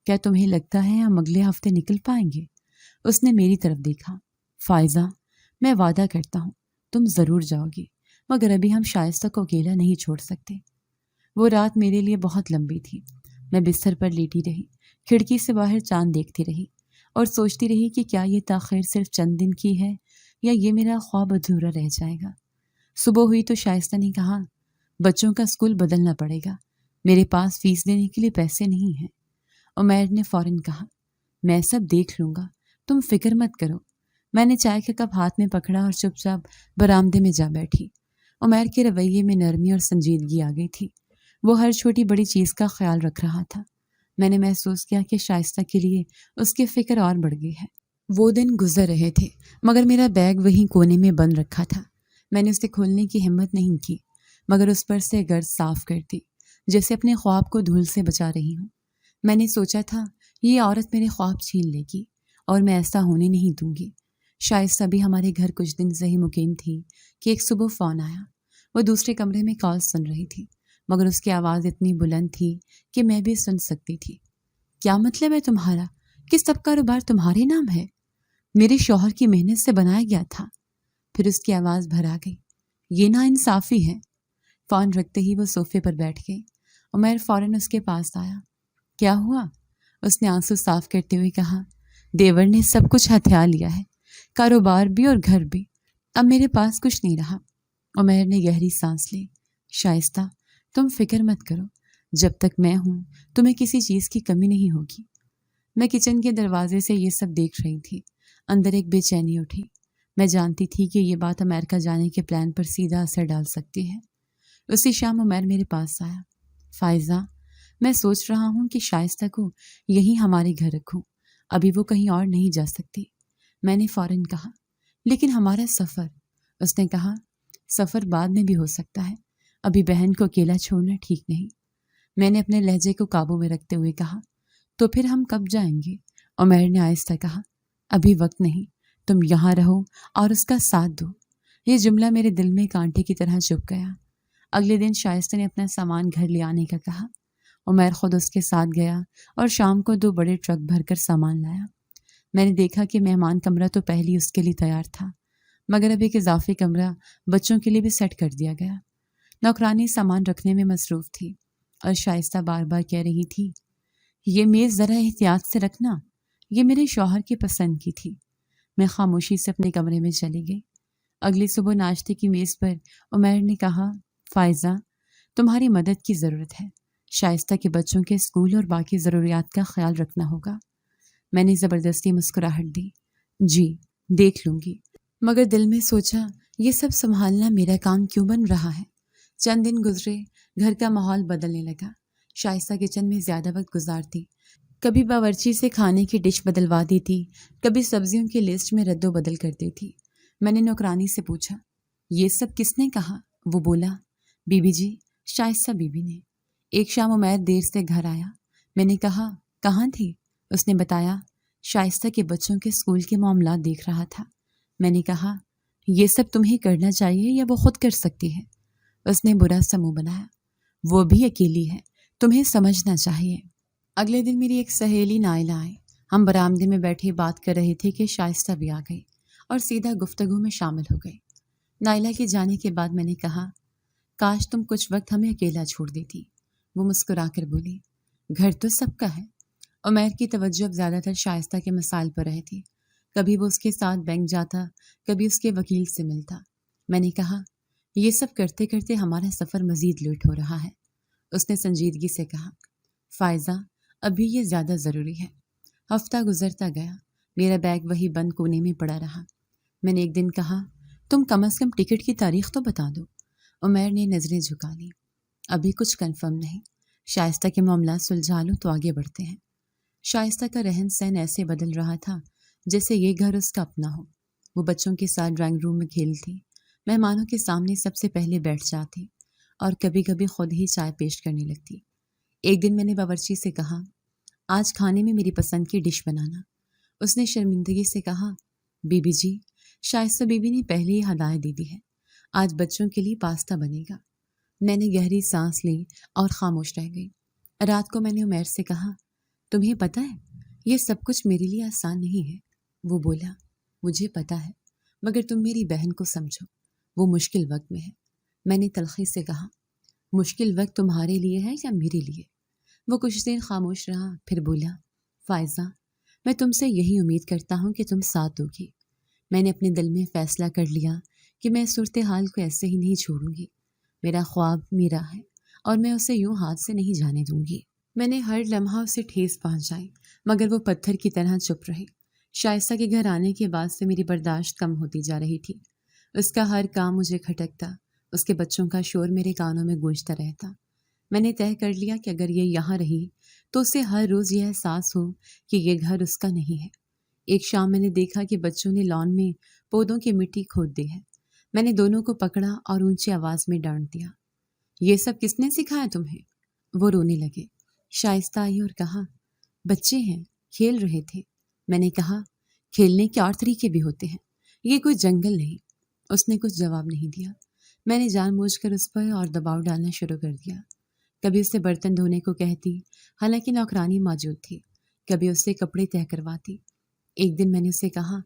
کیا تمہیں لگتا ہے ہم اگلے ہفتے نکل پائیں گے؟ اس نے میری طرف دیکھا۔ فائزہ، میں وعدہ کرتا ہوں تم ضرور جاؤ گی، مگر ابھی ہم شائستہ کو اکیلا نہیں چھوڑ سکتے۔ وہ رات میرے لیے بہت لمبی تھی۔ میں بستر پر لیٹی رہی، کھڑکی سے باہر چاند دیکھتی رہی اور سوچتی رہی کہ کیا یہ تاخیر صرف چند دن کی ہے یا یہ میرا خواب ادھورا رہ جائے گا۔ صبح ہوئی تو شائستہ نے کہا بچوں کا اسکول بدلنا پڑے گا، میرے پاس فیس دینے کے لیے پیسے نہیں ہیں۔ عمیر نے فوراً کہا میں سب دیکھ لوں گا، تم فکر مت کرو۔ میں نے چائے کا کپ ہاتھ میں پکڑا اور چپ چاپ برآمدے میں جا بیٹھی۔ عمیر کے رویے میں نرمی اور سنجیدگی آ گئی تھی۔ وہ ہر چھوٹی بڑی چیز کا خیال رکھ رہا تھا۔ میں نے محسوس کیا کہ شائستہ کے لیے اس کی فکر اور بڑھ گئی ہے۔ وہ دن گزر رہے تھے مگر میرا بیگ وہیں کونے میں بند رکھا تھا۔ میں نے اسے کھولنے کی ہمت نہیں کی مگر اس پر سے گرد صاف کر دی، جیسے اپنے خواب کو دھول سے بچا رہی ہوں۔ میں نے سوچا تھا یہ عورت میرے خواب چھین لے گی اور میں ایسا ہونے نہیں دوں گی۔ شائستہ بھی ہمارے گھر کچھ دن سے ہی مقیم تھی کہ ایک صبح فون آیا۔ وہ دوسرے کمرے میں کال سن رہی تھی مگر اس کی آواز اتنی بلند تھی کہ میں بھی سن سکتی تھی۔ کیا مطلب ہے تمہارا کہ سب کاروبار تمہارے نام ہے؟ میرے شوہر کی محنت سے بنایا گیا تھا۔ پھر اس کی آواز بھر آ گئی، یہ نا انصافی ہے۔ فون رکھتے ہی وہ صوفے پر بیٹھ گئی۔ عمیر فوراً اس کے پاس آیا۔ کیا ہوا؟ اس نے آنسو صاف کرتے ہوئے کہا دیور نے سب کچھ ہتھیا لیا ہے، کاروبار بھی اور گھر بھی، اب میرے پاس کچھ نہیں رہا۔ عمیر نے گہری سانس لی۔ شائستہ تم فکر مت کرو، جب تک میں ہوں تمہیں کسی چیز کی کمی نہیں ہوگی۔ میں کچن کے دروازے سے یہ سب دیکھ رہی تھی۔ اندر ایک بے چینی اٹھی۔ میں جانتی تھی کہ یہ بات امریکہ جانے کے پلان پر سیدھا اثر ڈال سکتی ہے۔ اسی شام عمیر میرے پاس آیا۔ فائزہ، میں سوچ رہا ہوں کہ شائستہ کو یہیں ہمارے گھر رکھوں، ابھی وہ کہیں اور نہیں جا سکتی۔ میں نے فوراً کہا لیکن ہمارا سفر؟ اس نے کہا سفر بعد میں بھی ہو سکتا ہے، ابھی بہن کو اکیلا چھوڑنا ٹھیک نہیں۔ میں نے اپنے لہجے کو قابو میں رکھتے ہوئے کہا تو پھر ہم کب جائیں گے؟ عمیر نے آہستہ کہا ابھی وقت نہیں، تم یہاں رہو اور اس کا ساتھ دو۔ یہ جملہ میرے دل میں کانٹے کی طرح چبھ گیا۔ اگلے دن شائستہ نے اپنا سامان گھر لے آنے کا کہا۔ عمیر خود اس کے ساتھ گیا اور شام کو 2 بڑے ٹرک بھر کر سامان لایا۔ میں نے دیکھا کہ مہمان کمرہ تو پہلے اس کے لیے تیار تھا مگر اب ایک اضافی کمرہ بچوں کے لیے بھی سیٹ کر دیا گیا۔ نوکرانی سامان رکھنے میں مصروف تھی اور شائستہ بار بار کہہ رہی تھی یہ میز ذرا احتیاط سے رکھنا، یہ میرے شوہر کی پسند کی تھی۔ میں خاموشی سے اپنے کمرے میں چلی گئی۔ اگلی صبح ناشتے کی میز پر عمیر نے کہا فائزہ، تمہاری مدد کی ضرورت ہے، شائستہ کے بچوں کے اسکول اور باقی ضروریات کا خیال رکھنا ہوگا۔ میں نے زبردستی مسکراہٹ دی۔ جی دیکھ لوں گی، مگر دل میں سوچا یہ سب سنبھالنا میرا کام کیوں بن رہا ہے؟ چند دن گزرے، گھر کا ماحول بدلنے لگا۔ شائستہ کچن میں زیادہ وقت گزارتی، کبھی باورچی سے کھانے کی ڈش بدلوا دی تھی، کبھی سبزیوں کی لسٹ میں رد و بدل کر دی تھی۔ میں نے نوکرانی سے پوچھا یہ سب کس نے کہا؟ وہ بولا بی بی جی، شائستہ بی بی نے۔ ایک شام عمیر دیر سے گھر آیا۔ میں نے کہا کہاں تھی؟ اس نے بتایا شائستہ کے بچوں کے اسکول کے معاملات دیکھ رہا تھا۔ میں نے کہا یہ سب تمہیں کرنا چاہیے یا وہ خود کر سکتی ہے؟ اس نے برا سا منہ بنایا۔ وہ بھی اکیلی ہے، تمہیں سمجھنا چاہیے۔ اگلے دن میری ایک سہیلی نائلہ آئی۔ ہم برآمدے میں بیٹھے بات کر رہے تھے کہ شائستہ بھی آ گئی اور سیدھا گفتگو میں شامل ہو گئی۔ نائلہ کے جانے کے بعد میں نے کہا کاش تم کچھ وقت ہمیں اکیلا چھوڑ دیتی۔ وہ مسکرا کر بولی گھر تو سب کا ہے۔ عمیر کی توجہ اب زیادہ تر شائستہ کے مسائل پر رہتی۔ کبھی وہ اس کے ساتھ بینک جاتا، کبھی اس کے وکیل سے ملتا۔ میں نے کہا یہ سب کرتے کرتے ہمارا سفر مزید لیٹ ہو رہا ہے۔ اس نے سنجیدگی سے کہا فائزہ، ابھی یہ زیادہ ضروری ہے۔ ہفتہ گزرتا گیا، میرا بیگ وہی بند کونے میں پڑا رہا۔ میں نے ایک دن کہا تم کم از کم ٹکٹ کی تاریخ تو بتا دو۔ عمیر نے نظریں جھکا لی۔ ابھی کچھ کنفرم نہیں، شائستہ کے معاملات سلجھا لو تو آگے بڑھتے ہیں۔ شائستہ کا رہن سہن ایسے بدل رہا تھا جیسے یہ گھر اس کا اپنا ہو۔ وہ بچوں کے ساتھ ڈرائنگ روم میں کھیلتی، مہمانوں کے سامنے سب سے پہلے بیٹھ جاتی اور کبھی کبھی خود ہی چائے پیش کرنے لگتی۔ ایک دن میں نے باورچی سے کہا آج کھانے میں میری پسند کی ڈش بنانا۔ اس نے شرمندگی سے کہا بی بی جی، شائستہ بی بی نے پہلے ہی ہدایت دے دی ہے، آج بچوں کے لیے پاستا بنے گا۔ میں نے گہری سانس لی اور خاموش رہ گئی۔ رات کو میں نے عمیر سے کہا تمہیں پتہ ہے یہ سب کچھ میرے لیے آسان نہیں ہے۔ وہ بولا مجھے پتہ ہے، مگر تم میری بہن کو سمجھو، وہ مشکل وقت میں ہے۔ میں نے تلخی سے کہا مشکل وقت تمہارے لیے ہے یا میرے لیے؟ وہ کچھ دیر خاموش رہا، پھر بولا فائزہ، میں تم سے یہی امید کرتا ہوں کہ تم ساتھ دو گی۔ میں نے اپنے دل میں فیصلہ کر لیا کہ میں صورتحال کو ایسے ہی نہیں چھوڑوں گی۔ میرا خواب میرا ہے اور میں اسے یوں ہاتھ سے نہیں جانے دوں گی۔ میں نے ہر لمحہ اسے ٹھیس پہنچائی، مگر وہ پتھر کی طرح چپ رہی۔ شائستہ کے گھر آنے کے بعد سے میری برداشت کم ہوتی جا رہی تھی۔ اس کا ہر کام مجھے کھٹکتا، اس کے بچوں کا شور میرے کانوں میں گونجتا رہتا۔ میں نے طے کر لیا کہ اگر یہ یہاں رہی تو اسے ہر روز یہ احساس ہو کہ یہ گھر اس کا نہیں ہے۔ ایک شام میں نے دیکھا کہ بچوں نے لان میں پودوں کی مٹی کھود دی ہے۔ میں نے دونوں کو پکڑا اور اونچی آواز میں ڈانٹ دیا یہ سب کس نے سکھایا تمہیں؟ وہ رونے لگے۔ شائستہ آئی اور کہا بچے ہیں، کھیل رہے تھے۔ میں نے کہا کھیلنے کے اور طریقے بھی ہوتے ہیں، یہ کوئی جنگل نہیں۔ اس نے کچھ جواب نہیں دیا۔ میں نے جان بوجھ کر اس پر اور دباؤ ڈالنا شروع کر دیا۔ کبھی اسے برتن دھونے کو کہتی، حالانکہ نوکرانی موجود تھی، کبھی اسے کپڑے طے کرواتی۔ ایک دن میں نے اسے کہا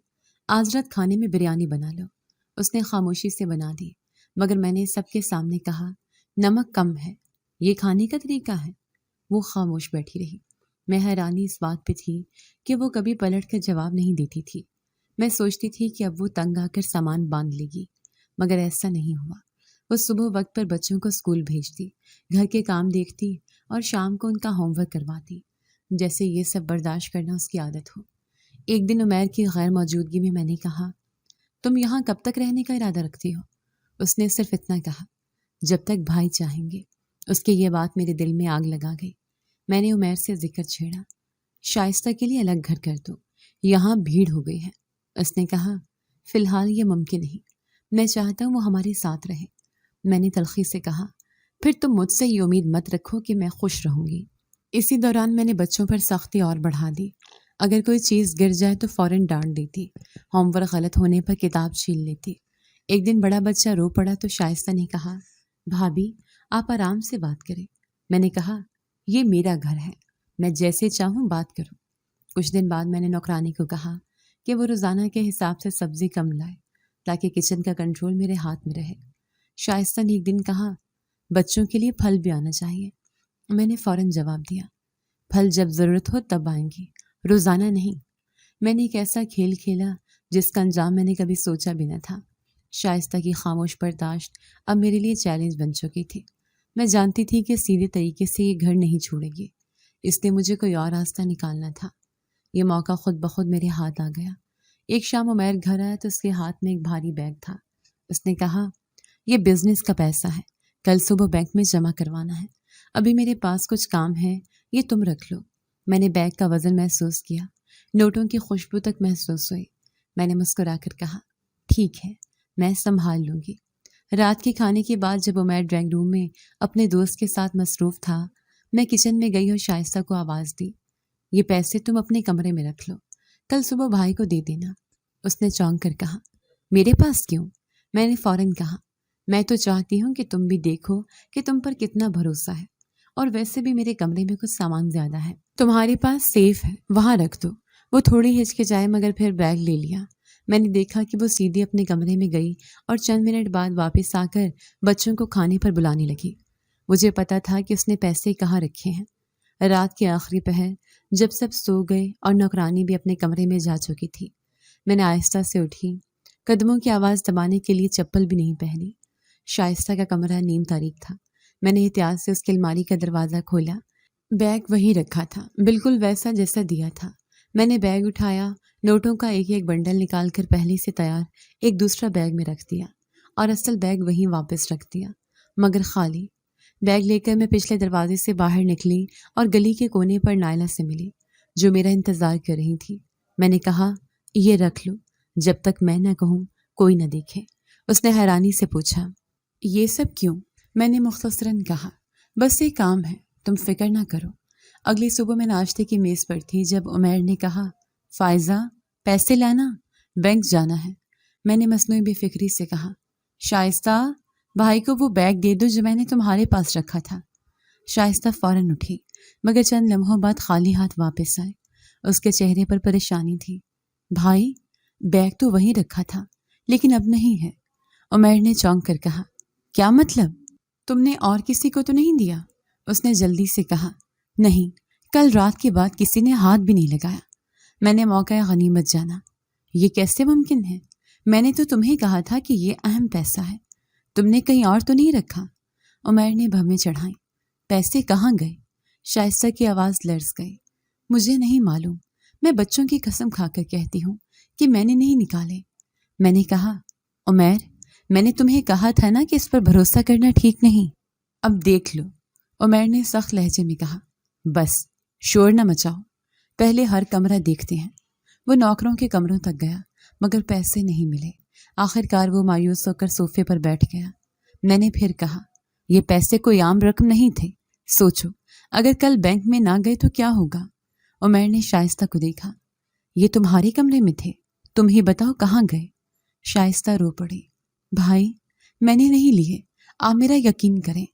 آج رات کھانے میں بریانی بنا لو۔ اس نے خاموشی سے بنا دی، مگر میں نے سب کے سامنے کہا نمک کم ہے، یہ کھانے کا طریقہ ہے؟ وہ خاموش بیٹھی رہی۔ میں حیرانی اس بات پہ تھی کہ وہ کبھی پلٹ کر جواب نہیں دیتی تھی۔ میں سوچتی تھی کہ اب وہ تنگ آ کر سامان باندھ لے گی، مگر ایسا نہیں ہوا۔ وہ صبح وقت پر بچوں کو اسکول بھیجتی، گھر کے کام دیکھتی اور شام کو ان کا ہوم ورک کرواتی، جیسے یہ سب برداشت کرنا اس کی عادت ہو۔ ایک دن عمیر کی غیر موجودگی میں نے کہا تم یہاں کب تک رہنے کا ارادہ رکھتی ہو؟ اس نے صرف اتنا کہا جب تک بھائی چاہیں گے۔ اس کی یہ بات میرے دل میں آگ لگا گئی۔ میں نے عمیر سے ذکر چھیڑا شائستہ کے لیے الگ گھر کر دو، یہاں بھیڑ ہو گئی ہے۔ اس نے کہا فی الحال یہ ممکن نہیں، میں چاہتا ہوں وہ ہمارے ساتھ رہے۔ میں نے تلخی سے کہا پھر تم مجھ سے یہ امید مت رکھو کہ میں خوش رہوں گی۔ اسی دوران میں نے بچوں پر سختی اور بڑھا دی۔ اگر کوئی چیز گر جائے تو فوراً ڈانٹ دیتی، ہوم ورک غلط ہونے پر کتاب چھین لیتی۔ ایک دن بڑا بچہ رو پڑا تو شائستہ نے کہا بھابھی آپ آرام سے بات کریں۔ میں نے کہا یہ میرا گھر ہے، میں جیسے چاہوں بات کروں۔ کچھ دن بعد میں نے نوکرانی کو کہا کہ وہ روزانہ کے حساب سے سبزی کم لائے تاکہ کچن کا کنٹرول میرے ہاتھ میں رہے۔ شائستہ نے ایک دن کہا بچوں کے لیے پھل بھی آنا چاہیے۔ میں نے فوراً جواب دیا پھل جب ضرورت ہو تب آئیں گی، روزانہ نہیں۔ میں نے ایک ایسا کھیل کھیلا جس کا انجام میں نے کبھی سوچا بھی نہ تھا۔ شائستہ کی خاموش برداشت اب میرے لیے چیلنج بن چکی تھی۔ میں جانتی تھی کہ سیدھے طریقے سے یہ گھر نہیں چھوڑے گی، اس لیے مجھے کوئی اور راستہ نکالنا تھا۔ یہ موقع خود بخود میرے ہاتھ آ گیا۔ ایک شام عمیر گھر آیا تو اس کے ہاتھ میں ایک بھاری بیگ تھا۔ اس نے کہا یہ بزنس کا پیسہ ہے، کل صبح بینک میں جمع کروانا ہے۔ ابھی میرے پاس کچھ کام ہے، یہ تم رکھ لو۔ میں نے بیگ کا وزن محسوس کیا، نوٹوں کی خوشبو تک محسوس ہوئی۔ میں نے مسکرا کر کہا ٹھیک ہے، میں سنبھال لوں گی۔ رات کے کھانے کے بعد جب عمیر ڈرائنگ روم میں اپنے دوست کے ساتھ مصروف تھا، میں کچن میں گئی اور شائستہ کو آواز دی یہ پیسے تم اپنے کمرے میں رکھ لو، کل صبح بھائی کو دے دینا۔ اس نے چونک کر کہا میرے پاس کیوں؟ میں نے فوراً کہا میں تو چاہتی ہوں کہ تم بھی دیکھو کہ تم پر کتنا بھروسہ ہے، اور ویسے بھی میرے کمرے میں کچھ سامان زیادہ ہے، تمہارے پاس سیف ہے، وہاں رکھ دو۔ وہ تھوڑی ہچکچائے مگر پھر بیگ لے لیا۔ میں نے دیکھا کہ وہ سیدھی اپنے کمرے میں گئی اور چند منٹ بعد واپس آ کر بچوں کو کھانے پر بلانے لگی۔ مجھے پتا تھا کہ اس نے پیسے کہاں رکھے ہیں۔ رات کے آخری پہر جب سب سو گئے اور نوکرانی بھی اپنے کمرے میں جا چکی تھی، میں نے آہستہ سے اٹھی، قدموں کی آواز دبانے کے لیے چپل بھی نہیں پہنی۔ شائستہ کا کمرہ نیم تاریک تھا۔ میں نے احتیاط سے اس کی الماری کا دروازہ کھولا۔ بیگ وہیں رکھا تھا، بالکل ویسا جیسا دیا تھا۔ میں نے بیگ اٹھایا، نوٹوں کا ایک ایک بنڈل نکال کر پہلے سے تیار ایک دوسرا بیگ میں رکھ دیا اور اصل بیگ وہیں واپس رکھ دیا، مگر خالی۔ بیگ لے کر میں پچھلے دروازے سے باہر نکلی اور گلی کے کونے پر نائلہ سے ملی، جو میرا انتظار کر رہی تھی۔ میں نے کہا یہ رکھ لو، جب تک میں نہ کہوں کوئی نہ دیکھے۔ اس نے حیرانی سے پوچھا یہ سب کیوں؟ میں نے مختصراً کہا بس ایک کام ہے، تم فکر نہ کرو۔ اگلی صبح میں ناشتے کی میز پر تھی جب عمیر نے کہا، فائزہ پیسے لانا، بینک جانا ہے۔ میں نے مصنوعی بے فکری سے کہا، شائستہ بھائی کو وہ بیگ دے دو جو میں نے تمہارے پاس رکھا تھا۔ شائستہ فوراً اٹھی، مگر چند لمحوں بعد خالی ہاتھ واپس آئے۔ اس کے چہرے پر پریشانی تھی۔ بھائی بیگ تو وہیں رکھا تھا لیکن اب نہیں ہے۔ عمیر نے چونک کر کہا، کیا مطلب؟ تم نے اور کسی کو تو نہیں دیا؟ اس نے جلدی سے کہا، نہیں، کل رات کے بعد کسی نے ہاتھ بھی نہیں لگایا۔ میں نے موقع غنیمت جانا۔ یہ کیسے ممکن ہے؟ میں نے تو تمہیں کہا تھا کہ یہ اہم پیسہ ہے، تم نے کہیں اور تو نہیں رکھا؟ عمیر نے بھویں چڑھائیں۔ پیسے کہاں گئے؟ شائستہ کی آواز لرز گئی۔ مجھے نہیں معلوم، میں بچوں کی قسم کھا کر کہتی ہوں کہ میں نے نہیں نکالے۔ میں نے کہا، عمیر میں نے تمہیں کہا تھا نا کہ اس پر بھروسہ کرنا ٹھیک نہیں۔ اب دیکھ لو، عمیر نے سخت لہجے میں کہا، بس شور نہ مچاؤ، پہلے ہر کمرہ دیکھتے ہیں۔ وہ نوکروں کے کمروں تک گیا مگر پیسے نہیں ملے۔ آخر کار وہ مایوس ہو کر صوفے پر بیٹھ گیا۔ میں نے پھر کہا، یہ پیسے کوئی عام رقم نہیں تھے، سوچو اگر کل بینک میں نہ گئے تو کیا ہوگا؟ عمیر نے شائستہ کو دیکھا، یہ تمہارے کمرے میں تھے، تم ہی بتاؤ کہاں گئے؟ شائستہ رو پڑی، بھائی میں نے نہیں لیے، آپ میرا یقین کریں۔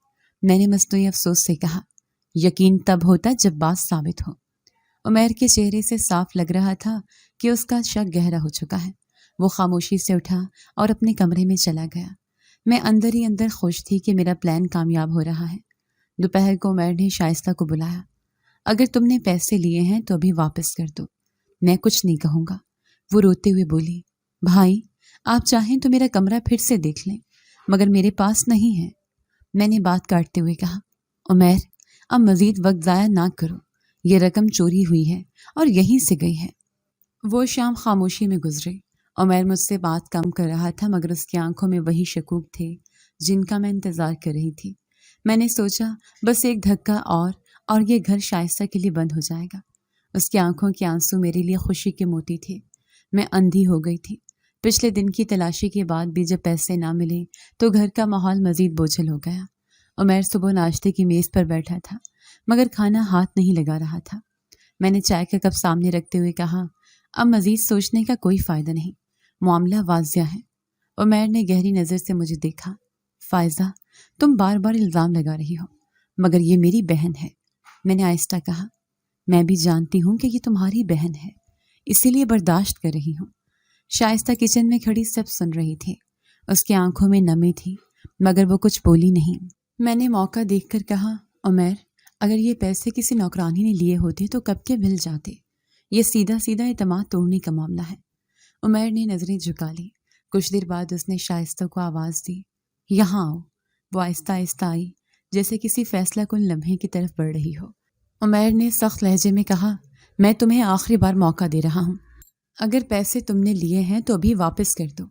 میں نے مصنوعی افسوس سے کہا، یقین تب ہوتا جب بات ثابت ہو۔ عمیر کے چہرے سے صاف لگ رہا تھا کہ اس کا شک گہرا ہو چکا ہے۔ وہ خاموشی سے اٹھا اور اپنے کمرے میں چلا گیا۔ میں اندر ہی اندر خوش تھی کہ میرا پلان کامیاب ہو رہا ہے۔ دوپہر کو عمیر نے شائستہ کو بلایا۔ اگر تم نے پیسے لیے ہیں تو ابھی واپس کر دو، میں کچھ نہیں کہوں گا۔ وہ روتے ہوئے بولی، بھائی آپ چاہیں تو میرا کمرہ پھر سے دیکھ لیں مگر میرے پاس نہیں ہے۔ میں نے بات کاٹتے ہوئے کہا، عمیر اب مزید وقت ضائع نہ کرو، یہ رقم چوری ہوئی ہے اور یہیں سے گئی ہے۔ وہ شام خاموشی میں گزری۔ عمیر مجھ سے بات کم کر رہا تھا مگر اس کی آنکھوں میں وہی شکوک تھے جن کا میں انتظار کر رہی تھی۔ میں نے سوچا بس ایک دھکا اور یہ گھر شائستہ کے لیے بند ہو جائے گا۔ اس کی آنکھوں کے آنسو میرے لیے خوشی کے موتی تھے۔ میں اندھی ہو گئی تھی۔ پچھلے دن کی تلاشی کے بعد بھی جب پیسے نہ ملے تو گھر کا ماحول مزید بوجھل ہو گیا۔ عمیر صبح ناشتے کی میز پر بیٹھا تھا مگر کھانا ہاتھ نہیں لگا رہا تھا۔ میں نے چائے کا کپ سامنے رکھتے ہوئے کہا، اب مزید سوچنے کا کوئی فائدہ نہیں، معاملہ واضح ہے۔ عمیر نے گہری نظر سے مجھے دیکھا، فائزہ تم بار بار الزام لگا رہی ہو مگر یہ میری بہن ہے۔ میں نے آہستہ کہا، میں بھی جانتی ہوں کہ یہ تمہاری بہن ہے، اسی لیے برداشت کر رہی ہوں۔ شائستہ کچن میں کھڑی سب سن رہی تھی۔ اس کی آنکھوں میں نمی تھی مگر وہ کچھ بولی نہیں۔ میں نے موقع دیکھ کر کہا، عمیر اگر یہ پیسے کسی نوکرانی نے لیے ہوتے تو کب کے مل جاتے۔ یہ سیدھا سیدھا اعتماد توڑنے کا معاملہ ہے۔ عمیر نے نظریں جھکا لی۔ کچھ دیر بعد اس نے شائستہ کو آواز دی، یہاں آؤ۔ وہ آہستہ آہستہ آئی جیسے کسی فیصلہ کن لمحے کی طرف بڑھ رہی ہو۔ عمیر نے سخت لہجے میں کہا، میں تمہیں آخری بار موقع دے رہا ہوں، اگر پیسے تم نے لیے ہیں تو ابھی واپس کر دو۔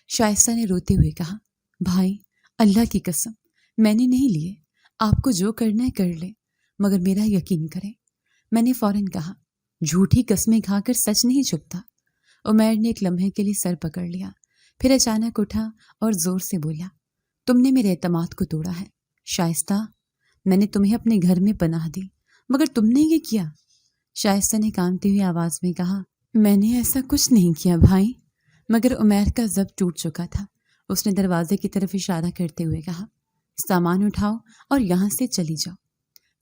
شائستہ نے روتے ہوئے کہا، بھائی اللہ کی قسم میں نے نہیں لیے، آپ کو جو کرنا ہے کر لے مگر میرا یقین کریں۔ میں نے فوراً کہا، جھوٹی قسمیں کھا کر سچ نہیں چھپتا۔ عمیر نے ایک لمحے کے لیے سر پکڑ لیا، پھر اچانک اٹھا اور زور سے بولا، تم نے میرے اعتماد کو توڑا ہے شائستہ، میں نے تمہیں اپنے گھر میں پناہ دی مگر تم نے یہ کیا۔ شائستہ نے کانپتی ہوئی آواز میں کہا، میں نے ایسا کچھ نہیں کیا بھائی۔ مگر عمیر کا ضبط ٹوٹ چکا تھا۔ اس نے دروازے کی طرف اشارہ کرتے ہوئے کہا، سامان اٹھاؤ اور یہاں سے چلی جاؤ۔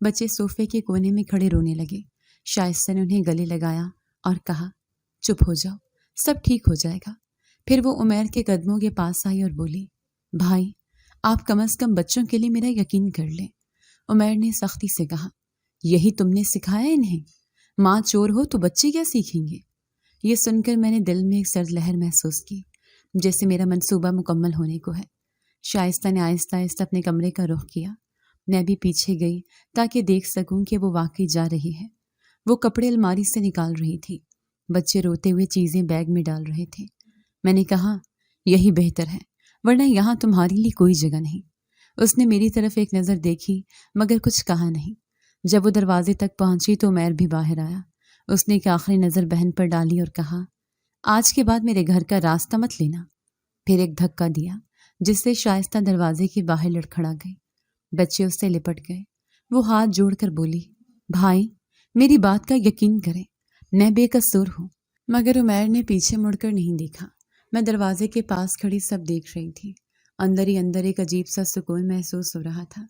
بچے صوفے کے کونے میں کھڑے رونے لگے۔ شائستہ نے انہیں گلے لگایا اور کہا، چپ ہو جاؤ، سب ٹھیک ہو جائے گا۔ پھر وہ عمیر کے قدموں کے پاس آئی اور بولی، بھائی آپ کم از کم بچوں کے لیے میرا یقین کر لیں۔ عمیر نے سختی سے کہا، یہی تم نے سکھایا انہیں؟ ماں چور ہو تو بچے کیا سیکھیں گے؟ یہ سن کر میں نے دل میں ایک سرد لہر محسوس کی، جیسے میرا منصوبہ مکمل ہونے کو ہے۔ شائستہ نے آہستہ آہستہ اپنے کمرے کا رخ کیا۔ میں بھی پیچھے گئی تاکہ دیکھ سکوں کہ وہ واقعی جا رہی ہے۔ وہ کپڑے الماری سے نکال رہی تھی۔ بچے روتے ہوئے چیزیں بیگ میں ڈال رہے تھے۔ میں نے کہا، یہی بہتر ہے ورنہ یہاں تمہاری لیے کوئی جگہ نہیں۔ اس نے میری طرف ایک نظر دیکھی مگر کچھ کہا نہیں۔ جب وہ دروازے تک پہنچی تو عمیر بھی باہر آیا۔ اس نے ایک آخری نظر بہن پر ڈالی اور کہا، آج کے بعد میرے گھر کا راستہ مت لینا۔ پھر ایک دھکا دیا جس سے شائستہ دروازے کے باہر لڑکھڑا گئی۔ بچے اس سے لپٹ گئے۔ وہ ہاتھ جوڑ کر بولی، بھائی میری بات کا یقین کریں، میں بے قصور ہوں۔ مگر عمیر نے پیچھے مڑ کر نہیں دیکھا۔ میں دروازے کے پاس کھڑی سب دیکھ رہی تھی۔ اندر ہی اندر ایک عجیب سا سکون محسوس ہو رہا تھا،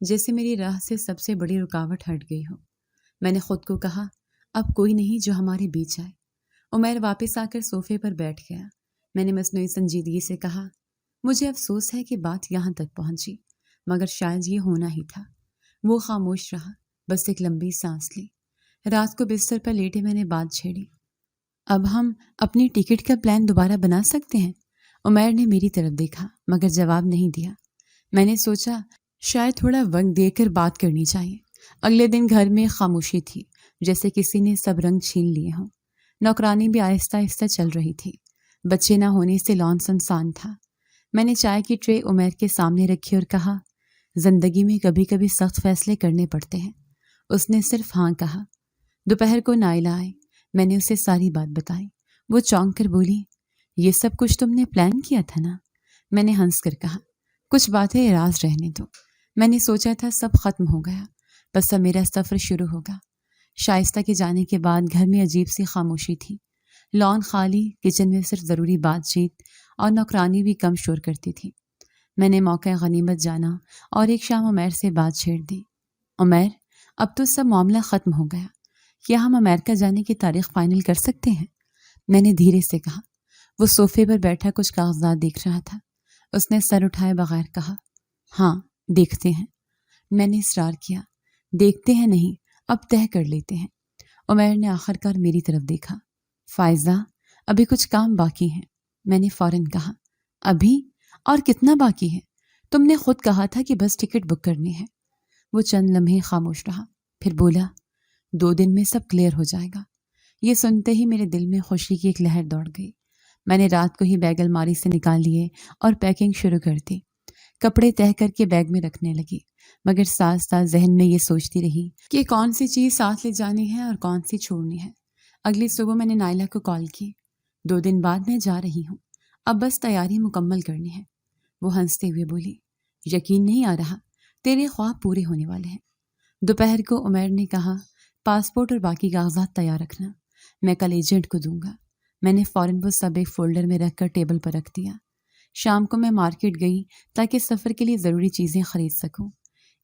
جیسے میری راہ سے سب سے بڑی رکاوٹ ہٹ گئی ہو۔ میں نے خود کو کہا، اب کوئی نہیں جو ہمارے بیچ آئے۔ عمیر واپس آ کر صوفے پر بیٹھ گیا۔ میں نے مصنوعی سنجیدگی سے کہا، مجھے افسوس ہے کہ بات یہاں تک پہنچی، مگر شاید یہ ہونا ہی تھا۔ وہ خاموش رہا، بس ایک لمبی سانس لی۔ رات کو بستر پر لیٹے میں نے بات چھیڑی، اب ہم اپنی ٹکٹ کا پلان دوبارہ بنا سکتے ہیں؟ عمیر نے میری طرف دیکھا مگر جواب نہیں دیا۔ میں نے سوچا شاید تھوڑا وقت دے کر بات کرنی چاہیے۔ اگلے دن گھر میں خاموشی تھی، جیسے کسی نے سب رنگ چھین لیے ہوں۔ نوکرانی بھی آہستہ آہستہ چل رہی تھی۔ بچے نہ ہونے سے لان سنسان تھا۔ میں نے چائے کی ٹرے عمیر کے سامنے رکھی اور کہا، زندگی میں کبھی کبھی سخت فیصلے کرنے پڑتے ہیں۔ اس نے صرف ہاں کہا۔ دوپہر کو نائلہ آئے۔ میں نے اسے ساری بات بتائی۔ وہ چونک کر بولی، یہ سب کچھ تم نے پلان کیا تھا نا؟ میں نے ہنس کر کہا، کچھ باتیں راز رہنے دو۔ میں نے سوچا تھا سب ختم ہو گیا، بس اب میرا سفر شروع ہوگا۔ شائستہ کے جانے کے بعد گھر میں عجیب سی خاموشی تھی۔ لان خالی، کچن میں صرف ضروری بات چیت اور نوکرانی بھی کم شور کرتی تھی۔ میں نے موقع غنیمت جانا اور ایک شام عمیر سے بات چھیڑ دی۔ عمیر، اب تو سب معاملہ ختم ہو گیا، کیا ہم امریکہ جانے کی تاریخ فائنل کر سکتے ہیں؟ میں نے دھیرے سے کہا۔ وہ صوفے پر بیٹھا کچھ کاغذات دیکھ رہا تھا۔ اس نے سر اٹھائے بغیر کہا، ہاں دیکھتے ہیں۔ میں نے اصرار کیا، دیکھتے ہیں نہیں، اب طے کر لیتے ہیں۔ عمیر نے آخر کار میری طرف دیکھا۔ فائزہ، ابھی کچھ کام باقی ہے۔ میں نے فوراً کہا، ابھی؟ اور کتنا باقی ہے؟ تم نے خود کہا تھا کہ بس ٹکٹ بک کرنی ہے۔ وہ چند لمحے خاموش رہا، پھر بولا، 2 دن میں سب کلیئر ہو جائے گا۔ یہ سنتے ہی میرے دل میں خوشی کی ایک لہر دوڑ گئی۔ میں نے رات کو ہی بیگ الماری سے نکال لیے اور پیکنگ شروع کر دی۔ کپڑے تہہ کر کے بیگ میں رکھنے لگی، مگر ساتھ ساتھ ذہن میں یہ سوچتی رہی کہ کون سی چیز ساتھ لے جانی ہے اور کون سی چھوڑنی ہے۔ اگلی صبح میں نے نائلہ کو کال کی، 2 دن بعد میں جا رہی ہوں، اب بس تیاری مکمل کرنی ہے۔ وہ ہنستے ہوئے بولی، یقین نہیں آ رہا، تیرے خواب پورے ہونے والے ہیں۔ دوپہر کو عمیر نے کہا، پاسپورٹ اور باقی کاغذات تیار رکھنا، میں کل ایجنٹ کو دوں گا۔ میں نے فوراً وہ سب ایک فولڈر میں رکھ کر ٹیبل پر رکھ دیا۔ شام کو میں مارکیٹ گئی تاکہ سفر کے لیے ضروری چیزیں خرید سکوں،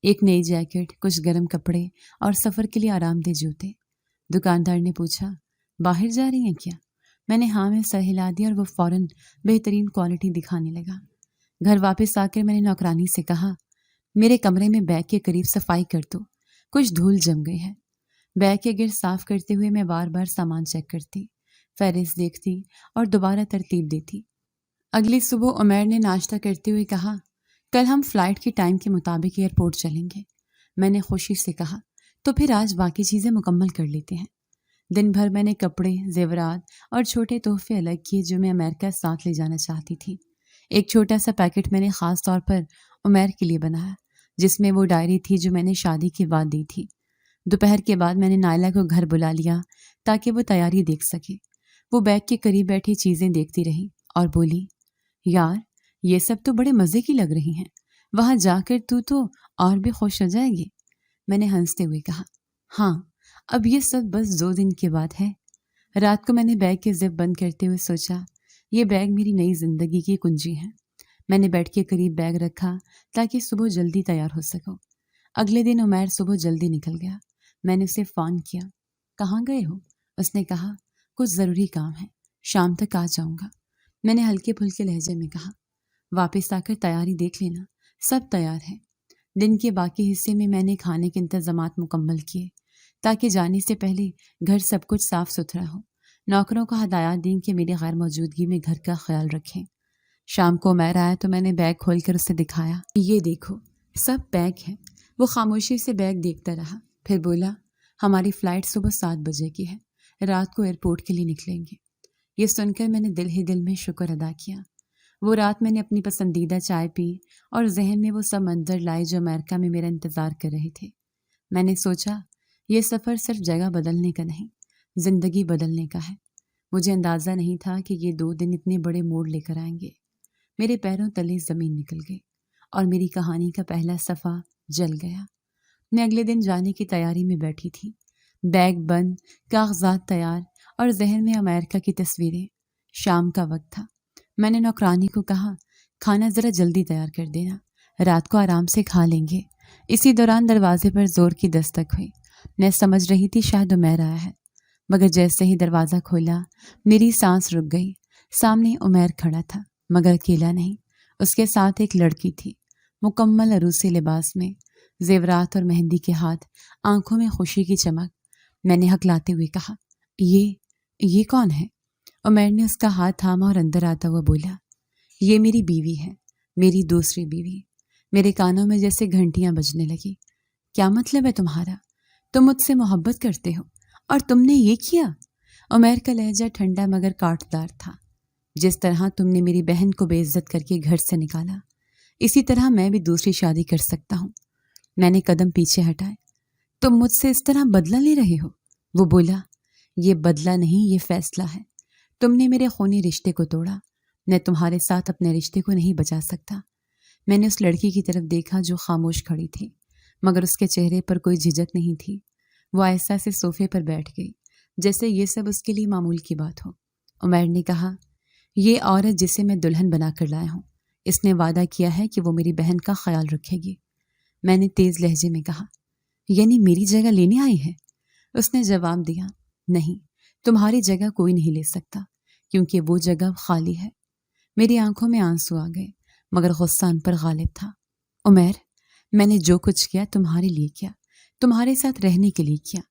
ایک نئی جیکٹ، کچھ گرم کپڑے اور سفر کے لیے آرام دہ جوتے۔ دکاندار نے پوچھا، باہر جا رہی ہیں کیا؟ میں نے ہاں میں سر ہلا دیا اور وہ فوراً بہترین کوالٹی دکھانے لگا۔ گھر واپس آ کر میں نے نوکرانی سے کہا، میرے کمرے میں بیگ کے قریب صفائی کر دو، کچھ دھول جم گئی ہے۔ بیگ کے گرد صاف کرتے ہوئے میں بار بار سامان چیک کرتی، فہرست دیکھتی اور دوبارہ ترتیب دیتی۔ اگلی صبح عمیر نے ناشتہ کرتے ہوئے کہا، کل ہم فلائٹ کے ٹائم کے مطابق ایئرپورٹ چلیں گے۔ میں نے خوشی سے کہا، تو پھر آج باقی چیزیں مکمل کر لیتے ہیں۔ دن بھر میں نے کپڑے، زیورات اور چھوٹے تحفے الگ کیے جو میں امریکہ ساتھ لے جانا چاہتی تھی۔ ایک چھوٹا سا پیکٹ میں نے خاص طور پر عمیر کے لیے بنایا، جس میں وہ ڈائری تھی جو میں نے شادی کے بعد دی تھی۔ دوپہر کے بعد میں نے نائلہ کو گھر بلا لیا تاکہ وہ تیاری دیکھ سکے۔ وہ بیگ کے قریب بیٹھی چیزیں دیکھتی رہی اور بولی، یار یہ سب تو بڑے مزے کی لگ رہی ہیں، وہاں جا کر تو اور بھی خوش ہو جائے گی۔ میں نے ہنستے ہوئے کہا، ہاں اب یہ سب بس 2 دن کے بعد ہے۔ رات کو میں نے بیگ کے زپ بند کرتے ہوئے سوچا، یہ بیگ میری نئی زندگی کی کنجی ہے۔ میں نے بیڈ کے قریب بیگ رکھا تاکہ صبح جلدی تیار ہو سکوں۔ اگلے دن عمیر صبح جلدی نکل گیا۔ میں نے اسے فون کیا، کہاں گئے ہو؟ اس نے کہا، کچھ ضروری کام ہے، شام تک آ جاؤں گا۔ میں نے ہلکے پھلکے لہجے میں کہا، واپس آ کر تیاری دیکھ لینا، سب تیار ہے۔ دن کے باقی حصے میں نے کھانے کے انتظامات مکمل کیے تاکہ جانے سے پہلے گھر سب کچھ صاف ستھرا ہو۔ نوکروں کو ہدایات دیں کہ میری غیر موجودگی میں گھر کا خیال رکھیں۔ شام کو عمیر آیا تو میں نے بیگ کھول کر اسے دکھایا، یہ دیکھو سب پیک ہے۔ وہ خاموشی سے بیگ دیکھتا رہا، پھر بولا، ہماری فلائٹ صبح 7 بجے کی ہے، رات کو ایئرپورٹ کے لیے نکلیں گے۔ یہ سن کر میں نے دل ہی دل میں شکر ادا کیا۔ وہ رات میں نے اپنی پسندیدہ چائے پی اور ذہن میں وہ سب منظر لائے جو امریکہ میں میرا انتظار کر رہے تھے۔ میں نے سوچا، یہ سفر صرف جگہ بدلنے کا نہیں، زندگی بدلنے کا ہے۔ مجھے اندازہ نہیں تھا کہ یہ 2 دن اتنے بڑے موڑ لے کر آئیں گے۔ میرے پیروں تلے زمین نکل گئی اور میری کہانی کا پہلا صفحہ جل گیا۔ میں اگلے دن جانے کی تیاری میں بیٹھی تھی، بیگ بند، کاغذات تیار اور ذہن میں امریکہ کی تصویریں۔ شام کا وقت تھا۔ میں نے نوکرانی کو کہا، کھانا ذرا جلدی تیار کر دینا، رات کو آرام سے کھا لیں گے۔ اسی دوران دروازے پر زور کی دستک ہوئی۔ میں سمجھ رہی تھی شاید عمیر آیا ہے، مگر جیسے ہی دروازہ کھولا میری سانس رک گئی۔ سامنے عمیر کھڑا تھا، مگر اکیلا نہیں، اس کے ساتھ ایک لڑکی تھی، مکمل عروسی لباس میں، زیورات اور مہندی کے ہاتھ، آنکھوں میں خوشی کی چمک۔ میں نے ہکلاتے ہوئے کہا، یہ کون ہے؟ عمیر نے اس کا ہاتھ تھاما اور اندر آتا ہوا بولا، یہ میری بیوی ہے، میری دوسری بیوی۔ میرے کانوں میں جیسے گھنٹیاں بجنے لگی۔ کیا مطلب ہے تمہارا؟ تم مجھ سے محبت کرتے ہو اور تم نے یہ کیا؟ عمیر کا لہجہ ٹھنڈا مگر کاٹدار تھا۔ جس طرح تم نے میری بہن کو بے عزت کر کے گھر سے نکالا، اسی طرح میں بھی دوسری شادی کر سکتا ہوں۔ میں نے قدم پیچھے ہٹائے۔ تم مجھ سے اس طرح بدلہ لے رہے ہو؟ وہ بولا، یہ بدلہ نہیں، یہ فیصلہ ہے۔ تم نے میرے خونی رشتے کو توڑا، میں تمہارے ساتھ اپنے رشتے کو نہیں بچا سکتا۔ میں نے اس لڑکی کی طرف دیکھا جو خاموش کھڑی تھی، مگر اس کے چہرے پر کوئی جھجک نہیں تھی۔ وہ آہستہ سے صوفے پر بیٹھ گئی، جیسے یہ سب اس کے لیے معمول کی بات ہو۔ عمیر نے کہا، یہ عورت جسے میں دلہن بنا کر لایا ہوں، اس نے وعدہ کیا ہے کہ وہ میری بہن کا خیال رکھے گی۔ میں نے تیز لہجے میں کہا، یعنی میری جگہ لینے آئی ہے؟ اس نے جواب دیا، نہیں، تمہاری جگہ کوئی نہیں لے سکتا، کیونکہ وہ جگہ خالی ہے۔ میری آنکھوں میں آنسو آ گئے، مگر غصہ ان پر غالب تھا۔ عمیر، میں نے جو کچھ کیا تمہارے لیے کیا، تمہارے ساتھ رہنے کے لیے کیا۔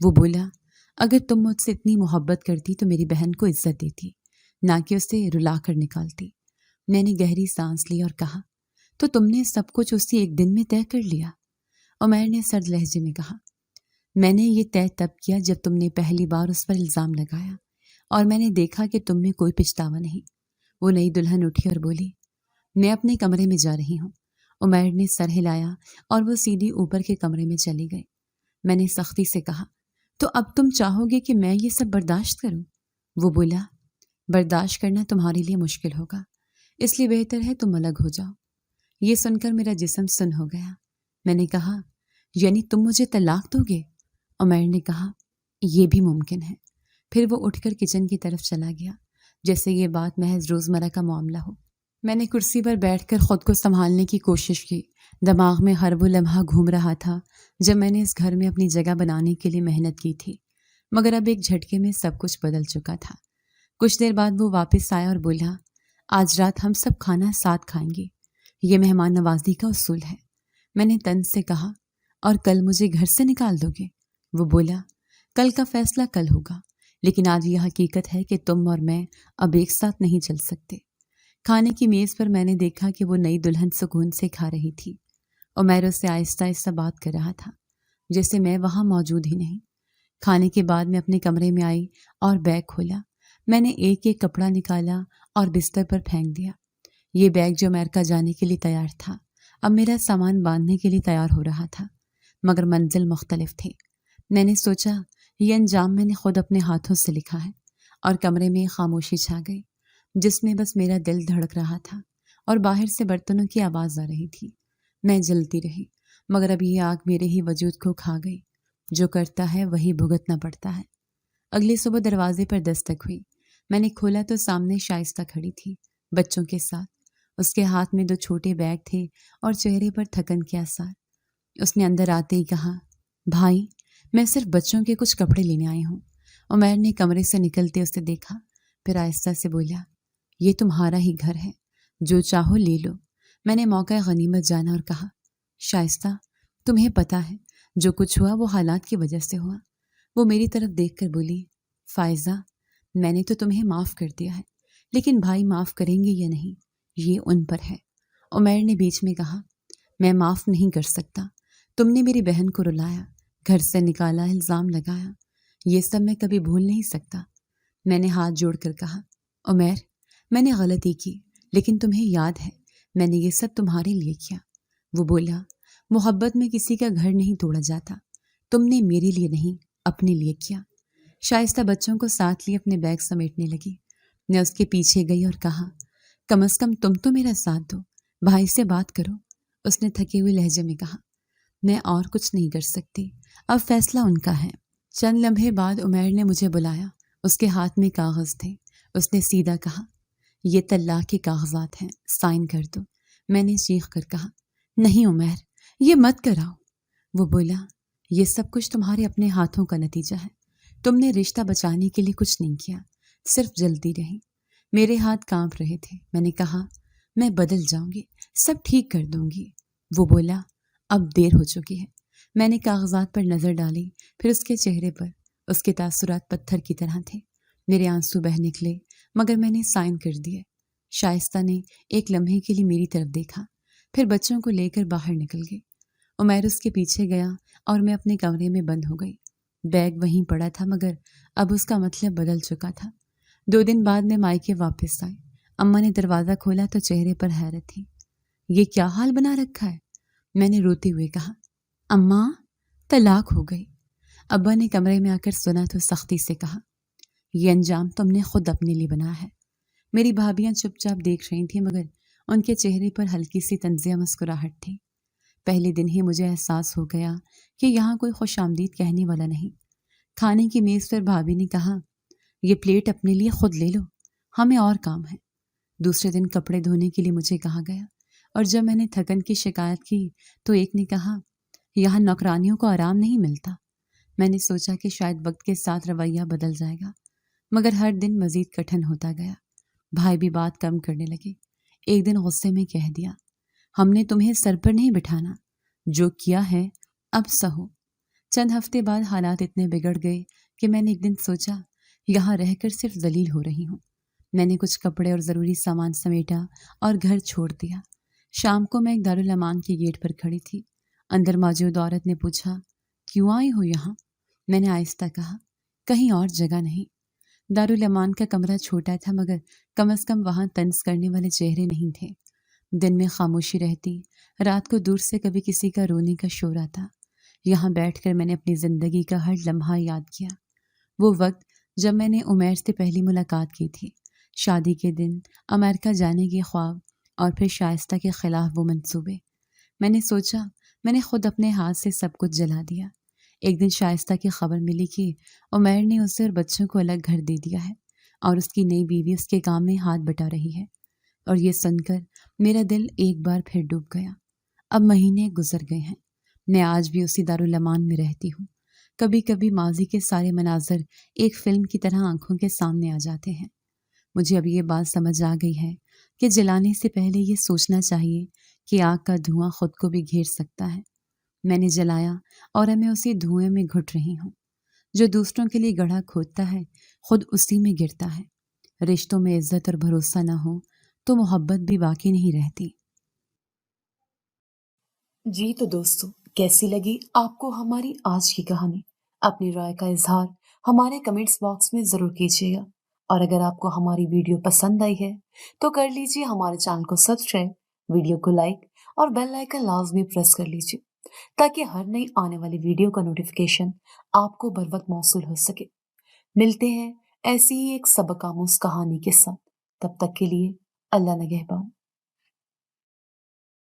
وہ بولا، اگر تم مجھ سے اتنی محبت کرتی تو میری بہن کو عزت دیتی، نہ کہ اسے رلا کر نکالتی۔ میں نے گہری سانس لی اور کہا، تو تم نے سب کچھ اسی ایک دن میں طے کر لیا؟ عمیر نے سرد لہجے میں کہا، میں نے یہ طے تب کیا جب تم نے پہلی بار اس پر الزام لگایا اور میں نے دیکھا کہ تم میں کوئی پچھتاوا نہیں۔ وہ نئی دلہن اٹھی اور بولی، میں اپنے کمرے میں جا رہی ہوں۔ عمیر نے سر ہلایا اور وہ سیدھی اوپر کے کمرے میں چلی گئی۔ میں نے سختی سے کہا، تو اب تم چاہو گے کہ میں یہ سب برداشت کروں؟ وہ بولا، برداشت کرنا تمہارے لیے مشکل ہوگا، اس لیے بہتر ہے تم الگ ہو جاؤ۔ یہ سن کر میرا جسم سن ہو گیا۔ میں نے کہا، یعنی تم مجھے طلاق دو گے؟ عمیر نے کہا، یہ بھی ممکن ہے۔ پھر وہ اٹھ کر کچن کی طرف چلا گیا، جیسے یہ بات محض روزمرہ کا معاملہ ہو۔ میں نے کرسی پر بیٹھ کر خود کو سنبھالنے کی کوشش کی۔ دماغ میں ہر وہ لمحہ گھوم رہا تھا جب میں نے اس گھر میں اپنی جگہ بنانے کے لیے محنت کی تھی، مگر اب ایک جھٹکے میں سب کچھ بدل چکا تھا۔ کچھ دیر بعد وہ واپس آیا اور بولا، آج رات ہم سب کھانا ساتھ کھائیں گے، یہ مہمان نوازی کا اصول ہے۔ میں نے طنز سے کہا، اور کل مجھے گھر سے نکال دو گے؟ وہ بولا، کل کا فیصلہ کل ہوگا، لیکن آج یہ حقیقت ہے کہ تم اور میں اب ایک ساتھ نہیں چل سکتے۔ کھانے کی میز پر میں نے دیکھا کہ وہ نئی دلہن سکون سے کھا رہی تھی۔ عمیر اس سے آہستہ آہستہ بات کر رہا تھا، جیسے میں وہاں موجود ہی نہیں۔ کھانے کے بعد میں اپنے کمرے میں آئی اور بیگ کھولا۔ میں نے ایک ایک کپڑا نکالا اور بستر پر پھینک دیا۔ یہ بیگ جو امریکہ جانے کے لیے تیار تھا، اب میرا سامان باندھنے کے لیے تیار ہو رہا تھا، مگر منزل مختلف تھی۔ میں نے سوچا، یہ انجام میں نے خود اپنے ہاتھوں سے لکھا ہے، اور کمرے میں خاموشی چھا گئی، جس میں بس میرا دل دھڑک رہا تھا اور باہر سے برتنوں کی آواز آ رہی تھی۔ میں جلتی رہی، مگر اب یہ آگ میرے ہی وجود کو کھا گئی۔ جو کرتا ہے وہی بھگتنا پڑتا ہے۔ اگلی صبح دروازے پر دستک ہوئی۔ میں نے کھولا تو سامنے شائستہ کھڑی تھی، بچوں کے ساتھ۔ اس کے ہاتھ میں 2 چھوٹے بیگ تھے اور چہرے پر تھکن کے آثار۔ اس نے اندر آتے ہی کہا، بھائی، میں صرف بچوں کے کچھ کپڑے لینے آئی ہوں۔ عمیر نے کمرے سے نکلتے اسے دیکھا، پھر آہستہ سے بولا، یہ تمہارا ہی گھر ہے، جو چاہو لے لو۔ میں نے موقع غنیمت جانا اور کہا، شائستہ، تمہیں پتا ہے جو کچھ ہوا وہ حالات کی وجہ سے ہوا۔ وہ میری طرف دیکھ کر بولی، فائزہ، میں نے تو تمہیں معاف کر دیا ہے، لیکن بھائی معاف کریں گے یا نہیں، یہ ان پر ہے۔ عمیر نے بیچ میں کہا، میں معاف نہیں کر سکتا۔ تم نے میری بہن کو رلایا، گھر سے نکالا، الزام لگایا، یہ سب میں کبھی بھول نہیں سکتا۔ میں نے ہاتھ جوڑ کر کہا، عمیر، میں نے غلطی کی، لیکن تمہیں یاد ہے میں نے یہ سب تمہارے لیے کیا۔ وہ بولا، محبت میں کسی کا گھر نہیں توڑا جاتا، تم نے میرے لیے نہیں، اپنے لیے کیا۔ شائستہ بچوں کو ساتھ لیے اپنے بیگ سمیٹنے لگی۔ میں اس کے پیچھے گئی اور کہا، کم از کم تم تو میرا ساتھ دو، بھائی سے بات کرو۔ اس نے تھکے ہوئے لہجے میں کہا، میں اور کچھ نہیں کر سکتی، اب فیصلہ ان کا ہے۔ چند لمحے بعد عمیر نے مجھے بلایا، اس کے ہاتھ میں کاغذ تھے۔ اس نے سیدھا کہا، یہ طلاق کے کاغذات ہیں، سائن کر دو۔ میں نے چیخ کر کہا، نہیں عمیر، یہ مت کراؤ۔ وہ بولا، یہ سب کچھ تمہارے اپنے ہاتھوں کا نتیجہ ہے، تم نے رشتہ بچانے کے لیے کچھ نہیں کیا، صرف جلدی رہی۔ میرے ہاتھ کانپ رہے تھے۔ میں نے کہا، میں بدل جاؤں گی، سب ٹھیک کر دوں گی۔ وہ بولا، اب دیر ہو چکی ہے۔ میں نے کاغذات پر نظر ڈالی، پھر اس کے چہرے پر۔ اس کے تاثرات پتھر کی طرح تھے۔ میرے آنسو بہہ نکلے، مگر میں نے سائن کر دیے۔ شائستہ نے ایک لمحے کے لیے میری طرف دیکھا، پھر بچوں کو لے کر باہر نکل گئی۔ عمیر اس کے پیچھے گیا اور میں اپنے کمرے میں بند ہو گئی۔ بیگ وہیں پڑا تھا، مگر اب اس کا مطلب بدل چکا تھا۔ 2 دن بعد میں مائکے واپس آئی۔ اماں نے دروازہ کھولا تو چہرے پر حیرت تھی۔ یہ کیا حال بنا رکھا ہے؟ میں نے روتے ہوئے کہا، اماں، طلاق ہو گئی۔ ابا نے کمرے میں آ کر سنا تو سختی سے کہا، یہ انجام تم نے خود اپنے لیے بنایا ہے۔ میری بھابیاں چپ چاپ دیکھ رہی تھیں، مگر ان کے چہرے پر ہلکی سی طنزیہ مسکراہٹ تھی۔ پہلے دن ہی مجھے احساس ہو گیا کہ یہاں کوئی خوش آمدید کہنے والا نہیں۔ کھانے کی میز پر بھابی نے کہا، یہ پلیٹ اپنے لیے خود لے لو، ہمیں اور کام ہے۔ دوسرے دن کپڑے دھونے کے لیے مجھے کہا گیا، اور جب میں نے تھکن کی شکایت کی تو ایک نے کہا، یہاں نوکرانیوں کو آرام نہیں ملتا۔ میں نے سوچا کہ شاید وقت کے ساتھ رویہ بدل جائے گا، مگر ہر دن مزید کٹھن ہوتا گیا۔ بھائی بھی بات کم کرنے لگے۔ ایک دن غصے میں کہہ دیا، ہم نے تمہیں سر پر نہیں بٹھانا، جو کیا ہے اب سہو۔ چند ہفتے بعد حالات اتنے بگڑ گئے کہ میں نے ایک دن سوچا، یہاں رہ کر صرف ذلیل ہو رہی ہوں۔ میں نے کچھ کپڑے اور ضروری سامان سمیٹا اور گھر چھوڑ دیا۔ شام کو میں ایک دارالامان کے گیٹ پر کھڑی تھی۔ اندر موجود عورت نے پوچھا، کیوں آئی ہو یہاں؟ میں نے آہستہ کہا، کہیں اور جگہ نہیں۔ دارالامان کا کمرہ چھوٹا تھا، مگر کم از کم وہاں طنز کرنے والے چہرے نہیں تھے۔ دن میں خاموشی رہتی، رات کو دور سے کبھی کسی کا رونے کا شور آتا۔ یہاں بیٹھ کر میں نے اپنی زندگی کا ہر لمحہ یاد کیا۔ وہ وقت جب میں نے عمیر سے پہلی ملاقات کی تھی، شادی کے دن، امریکہ جانے کے خواب، اور پھر شائستہ کے خلاف وہ منصوبے۔ میں نے سوچا، میں نے خود اپنے ہاتھ سے سب کچھ جلا دیا۔ ایک دن شائستہ کی خبر ملی کہ عمیر نے اسے اور بچوں کو الگ گھر دے دیا ہے، اور اس کی نئی بیوی اس کے کام میں ہاتھ بٹا رہی ہے۔ اور یہ سن کر میرا دل ایک بار پھر ڈوب گیا۔ اب مہینے گزر گئے ہیں، میں آج بھی اسی دارالامان میں رہتی ہوں۔ کبھی کبھی ماضی کے سارے مناظر ایک فلم کی طرح آنکھوں کے سامنے آ جاتے ہیں۔ مجھے اب یہ بات سمجھ آ گئی ہے کہ جلانے سے پہلے یہ سوچنا چاہیے کہ آگ کا دھواں خود کو بھی گھیر سکتا ہے۔ میں نے جلایا اور اب میں اسی دھوئیں میں گھٹ رہی ہوں۔ جو دوسروں کے لیے گڑھا کھودتا ہے، خود اسی میں گرتا ہے۔ رشتوں میں عزت اور بھروسہ نہ ہو تو محبت بھی باقی نہیں رہتی۔ جی تو دوستو، کیسی لگی آپ کو ہماری آج کی کہانی؟ اپنی رائے کا اظہار ہمارے کمنٹس باکس میں ضرور کیجیے گا، اور اگر آپ کو ہماری ویڈیو پسند آئی ہے تو کر لیجیے ہمارے چینل کو سبسکرائب، ویڈیو کو لائک اور بیل آئیکن لازمی پریس کر لیجیے، تاکہ ہر نئی آنے والی ویڈیو کا نوٹیفیکیشن آپ کو بر وقت موصول ہو سکے۔ ملتے ہیں ایسی ہی ایک سبق آموز کہانی کے ساتھ، تب تک کے لیے اللہ نگہبان۔